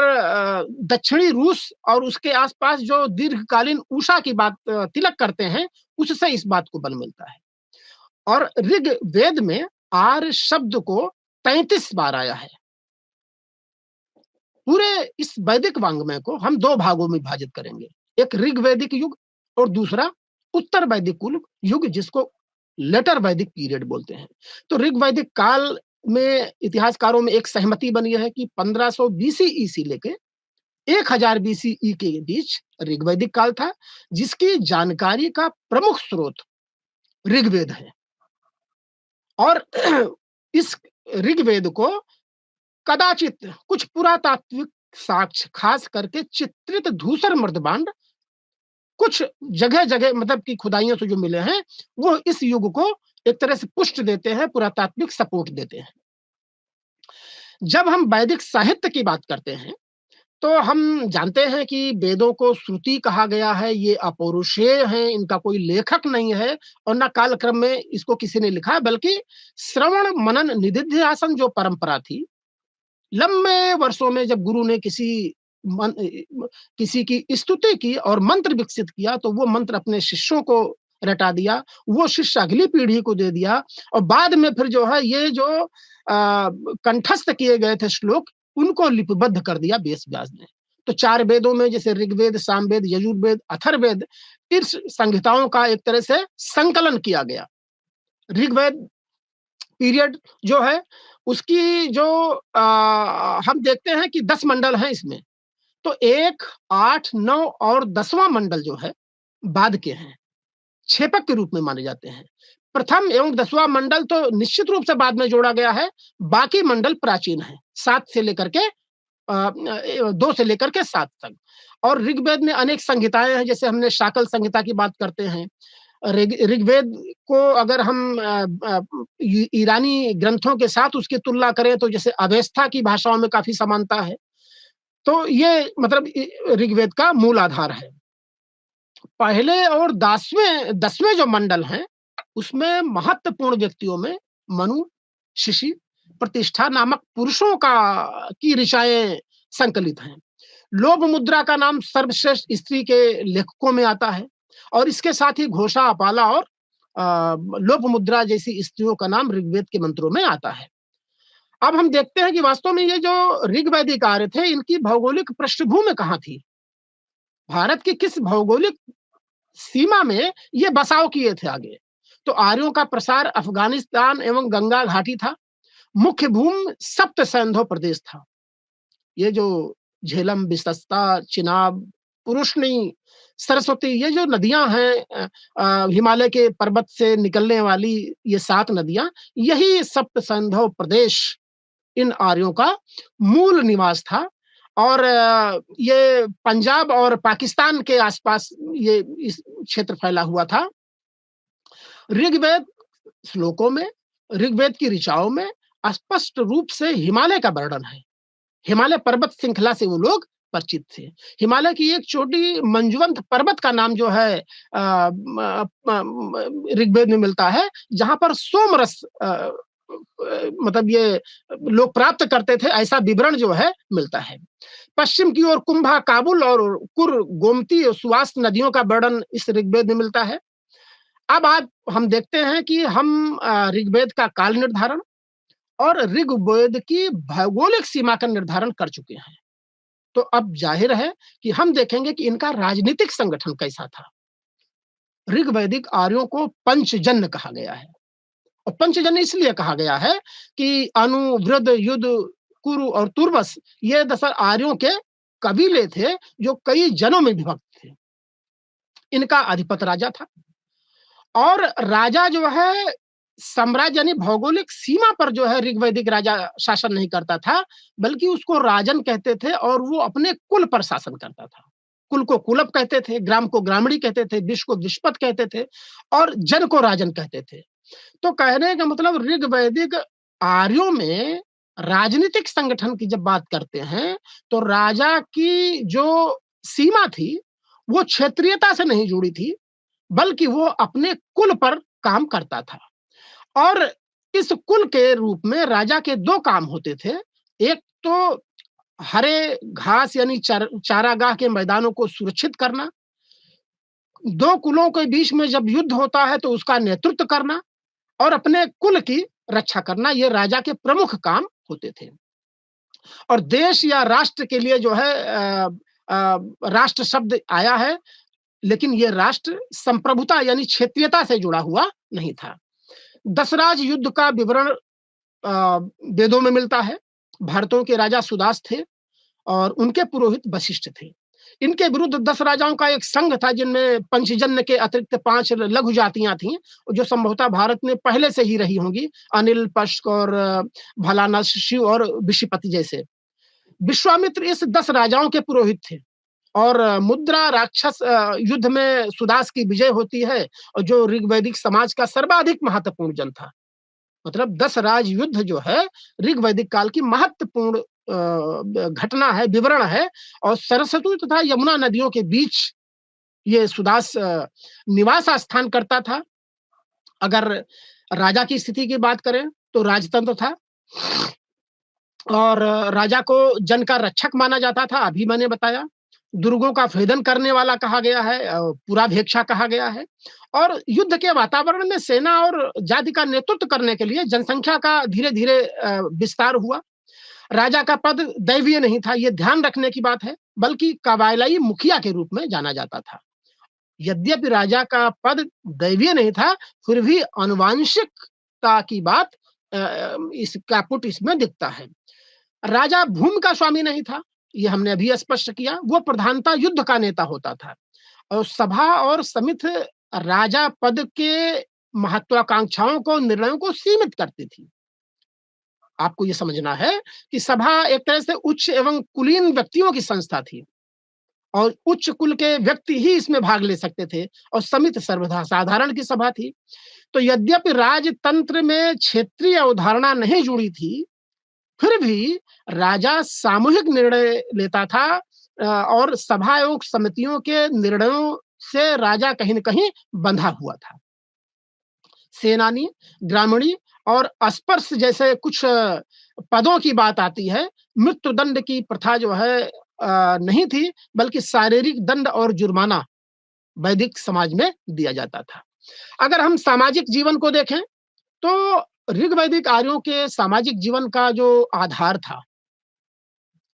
दक्षिणी रूस और उसके आसपास जो दीर्घकालीन उषा की बात तिलक करते हैं उससे इस बात को बल मिलता है। और ऋग्वेद में आर्य शब्द को 33 बार आया है। पूरे इस वैदिक वांग्मय को हम दो भागों में विभाजित करेंगे, एक ऋग्वैदिक युग और दूसरा उत्तर वैदिक युग जिसको लेटर वैदिक पीरियड बोलते हैं। तो ऋग्वैदिक काल में इतिहासकारों में एक सहमति बनी है कि 1500 बीसी से लेके 1000 बीसीई के बीच ऋग्वैदिक काल था, जिसकी जानकारी का प्रमुख स्रोत ऋग्वेद है। और इस ऋग्वेद को कदाचित कुछ पुरातात्विक साक्ष्य खास करके चित्रित धूसर मृदबांड कुछ जगह जगह मतलब कि खुदाइयों से जो मिले हैं वो इस युग को एक तरह से पुष्ट देते हैं, पुरातात्विक सपोर्ट देते हैं। जब हम वैदिक साहित्य की बात करते हैं तो हम जानते हैं कि वेदों को श्रुति कहा गया है, ये अपौरुषेय हैं, इनका कोई लेखक नहीं है और न कालक्रम में इसको किसी ने लिखा, बल्कि श्रवण मनन निधिध्यासन जो परंपरा थी, लंबे वर्षों में जब गुरु ने किसी की स्तुति की और मंत्र विकसित किया तो वो मंत्र अपने शिष्यों को रटा दिया, वो शिष्य अगली पीढ़ी को दे दिया और बाद में फिर जो है ये जो कंठस्थ किए गए थे श्लोक उनको लिपिबद्ध कर दिया वेद व्यास ने। तो 4 वेदों में जैसे ऋग्वेद, सामवेद, यजुर्वेद, अथर्ववेद इस संहिताओं का एक तरह से संकलन किया गया। ऋग्वेद पीरियड जो है उसकी जो हम देखते हैं कि 10 मंडल हैं इसमें, तो 1, 8, 9 और 10वां मंडल जो है बाद के हैं, छेपक के रूप में माने जाते हैं। प्रथम एवं 10वां मंडल तो निश्चित रूप से बाद में जोड़ा गया है, बाकी मंडल प्राचीन है, 7 से लेकर के 2 से लेकर के 7 तक। और ऋग्वेद में अनेक संहिताएं हैं, जैसे हमने शाकल संहिता की बात करते हैं। ऋग्वेद को अगर हम ईरानी ग्रंथों के साथ उसकी तुलना करें तो जैसे अवेस्था की भाषाओं में काफी समानता है। तो ये मतलब ऋग्वेद का मूल आधार है। पहले और 10वें जो मंडल हैं उसमें महत्वपूर्ण व्यक्तियों में मनु, शिशि, प्रतिष्ठा नामक पुरुषों की ऋचाएं संकलित हैं। लोभ मुद्रा का नाम सर्वश्रेष्ठ स्त्री के लेखकों में आता है और इसके साथ ही घोषा, अपाला और लोभ मुद्रा जैसी स्त्रियों का नाम ऋग्वेद के मंत्रों में आता है। अब हम देखते हैं कि वास्तव में ये जो ऋग्वैदिक आर्य थे इनकी भौगोलिक पृष्ठभूमि कहाँ थी, भारत की किस भौगोलिक सीमा में ये बसाव किए थे आगे। तो आर्यों का प्रसार अफगानिस्तान एवं गंगा घाटी था। मुख्य भूमि सप्त सैंधव प्रदेश था। ये जो झेलम, बिसस्ता, चिनाब, पुरुषनी, सरस्वती ये जो नदियां हैं हिमालय के पर्वत से निकलने वाली ये 7 नदियां, यही सप्त सैंधव प्रदेश इन आर्यों का मूल निवास था। और ये पंजाब और पाकिस्तान के आसपास ये इस क्षेत्र फैला हुआ था। ऋग्वेद श्लोकों में, ऋग्वेद की ऋचाओं में स्पष्ट रूप से हिमालय का वर्णन है। हिमालय पर्वत श्रृंखला से वो लोग परिचित थे। हिमालय की एक छोटी मंजुवंत पर्वत का नाम जो है ऋग्वेद में मिलता है, जहां पर सोमरस मतलब ये लोग प्राप्त करते थे, ऐसा विवरण जो है मिलता है। पश्चिम की ओर कुंभा, काबुल और कुर, गोमती और सुवास नदियों का वर्णन इस ऋग्वेद में मिलता है। अब आज हम देखते हैं कि हम ऋग्वेद का काल निर्धारण और ऋग्वेद की भौगोलिक सीमा का निर्धारण कर चुके हैं। तो अब जाहिर है कि हम देखेंगे कि इनका राजनीतिक संगठन कैसा था। ऋग्वैदिक आर्यों को पंचजन्य कहा गया है और पंचजन्य इसलिए कहा गया है कि अनु, वृद्ध, युद्ध, कुरु और तुर्वस ये 10 आर्यों के कबीले थे जो कई जनों में विभक्त थे। इनका अधिपत राजा था। और राजा जो है साम्राज्य यानी भौगोलिक सीमा पर जो है ऋग्वैदिक राजा शासन नहीं करता था, बल्कि उसको राजन कहते थे और वो अपने कुल पर शासन करता था। कुल को कुलप कहते थे, ग्राम को ग्रामणी कहते थे, विश्व को विष्पत कहते थे और जन को राजन कहते थे। तो कहने का मतलब ऋग्वैदिक आर्यों में राजनीतिक संगठन की जब बात करते हैं, तो राजा की जो सीमा थी, वो क्षेत्रीयता से नहीं जुड़ी थी, बल्कि वो अपने कुल पर काम करता था। और इस कुल के रूप में राजा के 2 काम होते थे। एक तो हरे घास यानी चारागाह के मैदानों को सुरक्षित करना, 2 कुलों के बीच में जब युद्ध होता है तो उसका नेतृत्व करना और अपने कुल की रक्षा करना, ये राजा के प्रमुख काम होते थे। और देश या राष्ट्र के लिए जो है राष्ट्र शब्द आया है, लेकिन ये राष्ट्र संप्रभुता यानी क्षेत्रीयता से जुड़ा हुआ नहीं था। दशराज युद्ध का विवरण वेदों में मिलता है। भारतों के राजा सुदास थे और उनके पुरोहित वशिष्ठ थे। इनके विरुद्ध 10 राजाओं का एक संघ था, जिनमें पंचजन्य के अतिरिक्त 5 लघु जातियां थीं, जो संभवतः भारत में पहले से ही रही होंगी। अनिल, पश्क और भलानस, शिव और विशिपति जैसे। विश्वामित्र इस 10 राजाओं के पुरोहित थे और मुद्रा राक्षस युद्ध में सुदास की विजय होती है, और जो ऋग्वैदिक समाज का सर्वाधिक महत्वपूर्ण जन था। मतलब 10 राज युद्ध जो है ऋग्वैदिक काल की महत्वपूर्ण घटना है, विवरण है। और सरस्वती तथा यमुना नदियों के बीच ये सुदास निवास स्थान करता था। अगर राजा की स्थिति की बात करें तो राजतंत्र था और राजा को जन का रक्षक माना जाता था, अभी मैंने बताया। दुर्गों का भेदन करने वाला कहा गया है, पुराभेक्षा कहा गया है। और युद्ध के वातावरण में सेना और जाति का नेतृत्व करने के लिए जनसंख्या का धीरे-धीरे विस्तार हुआ। राजा का पद दैवीय नहीं था, ये ध्यान रखने की बात है, बल्कि कबायली मुखिया के रूप में जाना जाता था। यद्यपि राजा का पद दैवीय नहीं था, फिर भी आनुवांशिकता की बात इसका पुट इसमें दिखता है। राजा भूमि का स्वामी नहीं था, ये हमने अभी स्पष्ट किया। वो प्रधानता युद्ध का नेता होता था और सभा और समिति राजा पद के महत्वाकांक्षाओं को, निर्णयों को सीमित करती थी। आपको ये समझना है कि सभा एक तरह से उच्च एवं कुलीन व्यक्तियों की संस्था थी और उच्च कुल के व्यक्ति ही इसमें भाग ले सकते थे और समिति सर्वथा साधारण की सभा थी। तो यद्यपि राजतंत्र में क्षेत्रीय अवधारणा नहीं जुड़ी थी, फिर भी राजा सामूहिक निर्णय लेता था और सभा एवं समितियों के निर्णयों से राजा कहीं न कहीं बंधा हुआ था। सेनानी, ग्रामीणी और अस्पर्श जैसे कुछ पदों की बात आती है। मृत्युदंड की प्रथा जो है नहीं थी, बल्कि शारीरिक दंड और जुर्माना वैदिक समाज में दिया जाता था। अगर हम सामाजिक जीवन को देखें, तो ऋग्वैदिक आर्यों के सामाजिक जीवन का जो आधार था,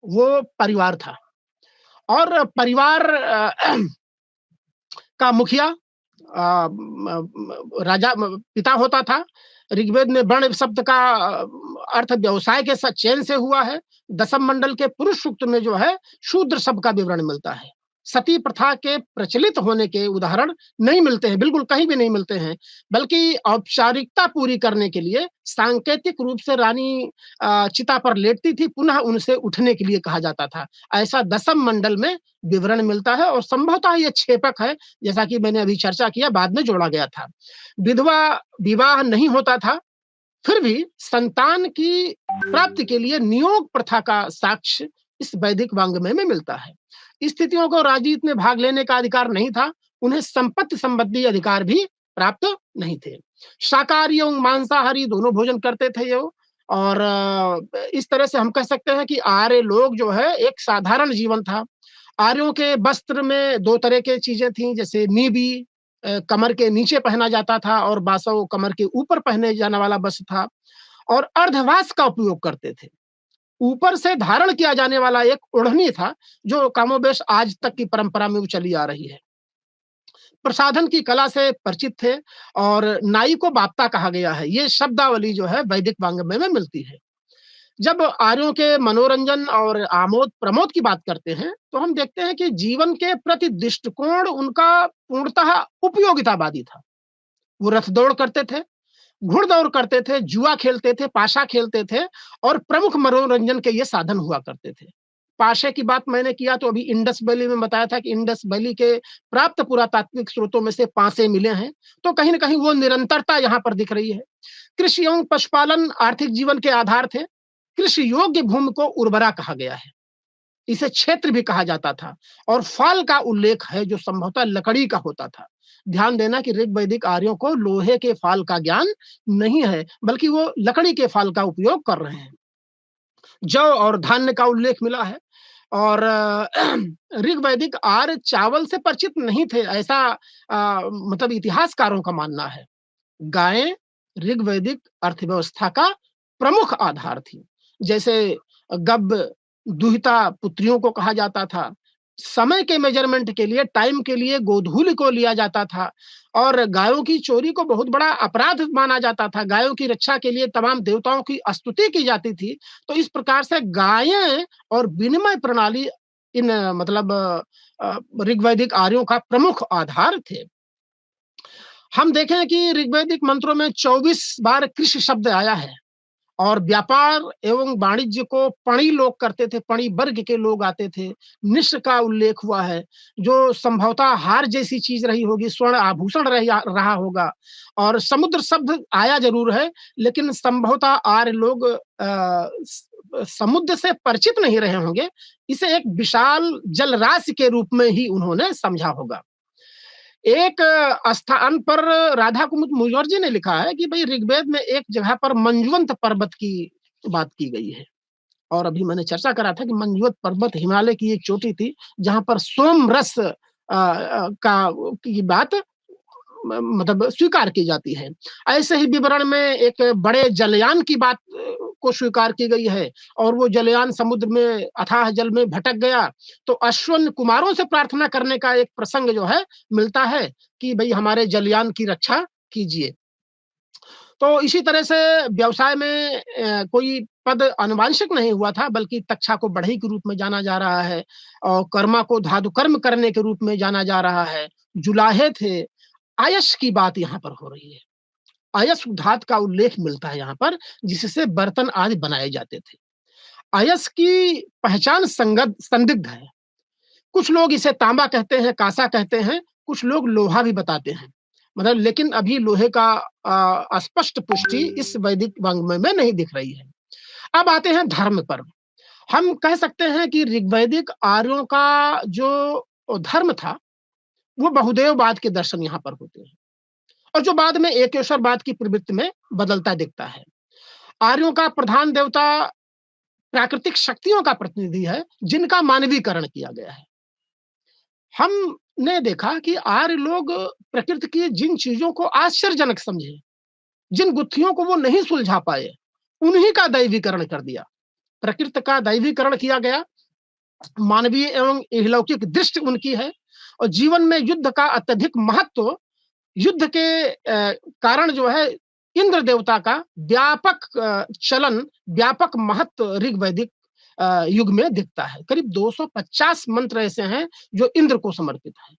वो परिवार था। और परिवार का मुखिया राजा पिता होता था। ऋग्वेद में वर्ण शब्द का अर्थ व्यवसाय के चयन से हुआ है। दशम मंडल के पुरुष सूक्त में जो है शूद्र शब्द का विवरण मिलता है। सती प्रथा के प्रचलित होने के उदाहरण नहीं मिलते हैं, बिल्कुल कहीं भी नहीं मिलते हैं, बल्कि औपचारिकता पूरी करने के लिए सांकेतिक रूप से रानी चिता पर लेटती थी, पुनः उनसे उठने के लिए कहा जाता था। ऐसा दशम मंडल में विवरण मिलता है और संभवतः ये छेपक है, जैसा कि मैंने अभी चर्चा किया, बाद में जोड़ा गया था। विधवा विवाह नहीं होता था, फिर भी संतान की प्राप्ति के लिए नियोग प्रथा का साक्ष्य इस वैदिक वाङ्मय में मिलता है। स्थितियों को राजनीति में भाग लेने का अधिकार नहीं था, उन्हें संपत्ति संबंधी अधिकार भी प्राप्त नहीं थे। शाकाहारी एवं मांसाहारी दोनों भोजन करते थे ये। और इस तरह से हम कह सकते हैं कि आर्य लोग जो है एक साधारण जीवन था। आर्यों के वस्त्र में 2 तरह की चीजें थीं, जैसे नीबी कमर के नीचे पहना जाता था और बासव कमर के ऊपर पहने जाने वाला वस्त्र था, और अर्धवास का उपयोग करते थे। ऊपर से धारण किया जाने वाला एक ओढ़नी था, जो कमोबेश आज तक की परंपरा में वो चली आ रही है। प्रसाधन की कला से परिचित थे और नाई को बाप्ता कहा गया है। ये शब्दावली जो है वैदिक वाङ्मय में मिलती है। जब आर्यों के मनोरंजन और आमोद प्रमोद की बात करते हैं, तो हम देखते हैं कि जीवन के प्रति दृष्टिकोण उनका पूर्णतः उपयोगितावादी था। वो रथ दौड़ करते थे, घुड़दौड़ करते थे, जुआ खेलते थे, पाशा खेलते थे और प्रमुख मनोरंजन के ये साधन हुआ करते थे। पाशे की बात मैंने किया तो अभी इंडस वैली में बताया था कि इंडस वैली के प्राप्त पुरातात्विक स्रोतों में से पासे मिले हैं, तो कहीं न कहीं वो निरंतरता यहाँ पर दिख रही है। कृषि एवं पशुपालन आर्थिक जीवन के आधार थे। कृषि योग्य भूमि को उर्वरा कहा गया है। इसे क्षेत्र भी कहा जाता था और फाल का उल्लेख है जो संभवतः लकड़ी का होता था। ध्यान देना कि ऋग्वैदिक आर्यों को लोहे के फाल का ज्ञान नहीं है, बल्कि वो लकड़ी के फाल का उपयोग कर रहे हैं। जौ और धान्य का उल्लेख मिला है और ऋग्वैदिक आर्य चावल से परिचित नहीं थे, ऐसा मतलब इतिहासकारों का मानना है। गायें ऋग्वैदिक अर्थव्यवस्था का प्रमुख आधार थी। जैसे गब दुहिता पुत्रियों को कहा जाता था। समय के मेजरमेंट के लिए, टाइम के लिए गोधूलि को लिया जाता था और गायों की चोरी को बहुत बड़ा अपराध माना जाता था। गायों की रक्षा के लिए तमाम देवताओं की स्तुति की जाती थी। तो इस प्रकार से गायें और विनिमय प्रणाली इन मतलब ऋग्वैदिक आर्यों का प्रमुख आधार थे। हम देखें कि ऋग्वैदिक मंत्रों में 24 बार कृषि शब्द आया है और व्यापार एवं वाणिज्य को पणी लोग करते थे, पणी वर्ग के लोग आते थे। निश्र का उल्लेख हुआ है, जो संभवतः हार जैसी चीज रही होगी, स्वर्ण आभूषण रहा होगा और समुद्र शब्द आया जरूर है, लेकिन संभवतः आर्य लोग समुद्र से परिचित नहीं रहे होंगे। इसे एक विशाल जलराशि के रूप में ही उन्होंने समझा होगा। एक स्थान पर राधा कुमुद मुखर्जी ने लिखा है कि भाई ऋग्वेद में एक जगह पर मंजुवंत पर्वत की बात की गई है और अभी मैंने चर्चा करा था कि मंजुवंत पर्वत हिमालय की एक चोटी थी जहां पर सोम रस का की बात मतलब स्वीकार की जाती है। ऐसे ही विवरण में एक बड़े जलयान की बात को स्वीकार की गई है और वो जलयान समुद्र में अथाह जल में भटक गया तो अश्वन कुमारों से प्रार्थना करने का एक प्रसंग जो है मिलता है कि भाई हमारे जलयान की रक्षा कीजिए। तो इसी तरह से व्यवसाय में कोई पद आनुवांशिक नहीं हुआ था बल्कि तक्षा को बढ़ई के रूप में जाना जा रहा है और कर्मा को धातु कर्म करने के रूप में जाना जा रहा है। जुलाहे थे। आयश की बात यहाँ पर हो रही है। आयस धातु का उल्लेख मिलता है यहाँ पर जिससे बर्तन आदि बनाए जाते थे। आयस की पहचान संदिग्ध है। कुछ लोग इसे तांबा कहते हैं, कांसा कहते हैं, कुछ लोग लोहा भी बताते हैं। मतलब लेकिन अभी लोहे का स्पष्ट पुष्टि इस वैदिक वाङ्मय में नहीं दिख रही है। अब आते हैं धर्म पर। हम कह सकते हैं कि ऋग्वैदिक आर्यों का जो धर्म था वो बहुदेववाद के दर्शन यहाँ पर होते हैं और जो बाद में एकेश्वरवाद की प्रवृत्ति में बदलता दिखता है। आर्यों का प्रधान देवता प्राकृतिक शक्तियों का प्रतिनिधि है जिनका मानवीकरण किया गया है। हमने देखा कि आर्य लोग प्रकृति की जिन चीजों को आश्चर्यजनक समझे, जिन गुत्थियों को वो नहीं सुलझा पाए, उन्हीं का दैवीकरण कर दिया। प्रकृति का दैवीकरण किया गया। मानवीय एवं इहलौकिक दृष्टि उनकी है और जीवन में युद्ध का अत्यधिक महत्व, युद्ध के कारण जो है इंद्र देवता का व्यापक चलन, व्यापक महत्व ऋग्वैदिक युग में दिखता है। करीब 250 मंत्र ऐसे हैं जो इंद्र को समर्पित हैं।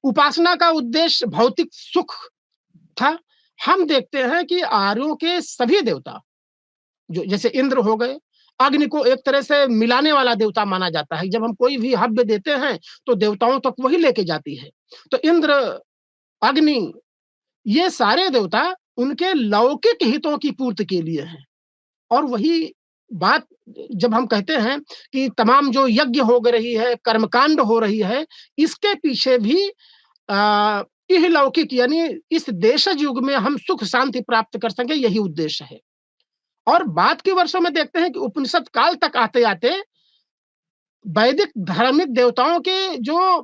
उपासना का उद्देश्य भौतिक सुख था। हम देखते हैं कि आर्यों के सभी देवता जो जैसे इंद्र हो गए, अग्नि को एक तरह से मिलाने वाला देवता माना जाता है। जब हम कोई भी हव्य देते हैं तो देवताओं तक वही लेके जाती है। तो इंद्र, अग्नि, ये सारे देवता उनके लौकिक हितों की पूर्ति के लिए हैं और वही बात जब हम कहते हैं कि तमाम जो यज्ञ हो रही है, कर्मकांड हो रही है, इसके पीछे भी इहलौकिक यानी इस देशज युग में हम सुख शांति प्राप्त कर सकें, यही उद्देश्य है। और बाद के वर्षों में देखते हैं कि उपनिषद काल तक आते-आते वैदिक धार्मिक देवताओं के जो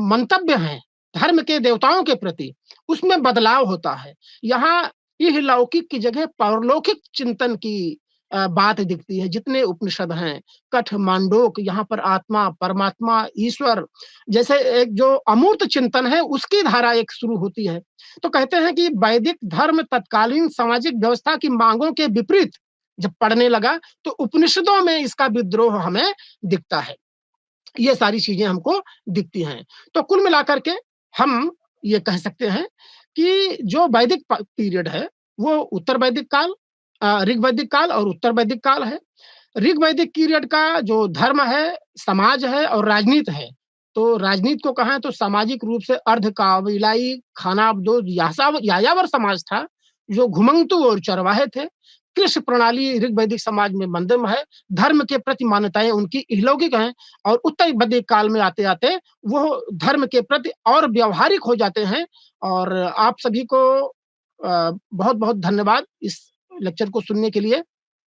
मंतव्य हैं धर्म के देवताओं के प्रति, उसमें बदलाव होता है। यहाँ इहलौकिक की जगह पारलौकिक चिंतन की बात दिखती है। जितने उपनिषद हैं, कठ, मांडूक, यहाँ पर आत्मा, परमात्मा, ईश्वर जैसे एक जो अमूर्त चिंतन है उसकी धारा एक शुरू होती है। तो कहते हैं कि वैदिक धर्म तत्कालीन सामाजिक व्यवस्था की मांगों के विपरीत जब पढ़ने लगा तो उपनिषदों में इसका विद्रोह हमें दिखता है। ये सारी चीजें हमको दिखती हैं। तो कुल मिलाकर के हम ये कह सकते हैं कि जो वैदिक पीरियड है, वो उत्तर वैदिक काल, ऋग वैदिक काल और उत्तर वैदिक काल है। ऋग वैदिक पीरियड का जो धर्म है, समाज है और राजनीति है। तो राजनीति को कहें तो सामाजिक रूप से अर्ध-काबिलाई खानाबदोश यायावर समाज था, जो घुमंतु और चरवाहे थे। कृषि प्रणाली ऋग वैदिक समाज में मंदम है। धर्म के प्रति मान्यताएँ उनकी इहलौकिक हैं और उत्तर वैदिक काल में आते-आते वो धर्म के प्रति और व्यावहारिक हो जाते हैं। और आप सभी को बहुत-बहुत धन्यवाद इस लेक्चर को सुनने के लिए।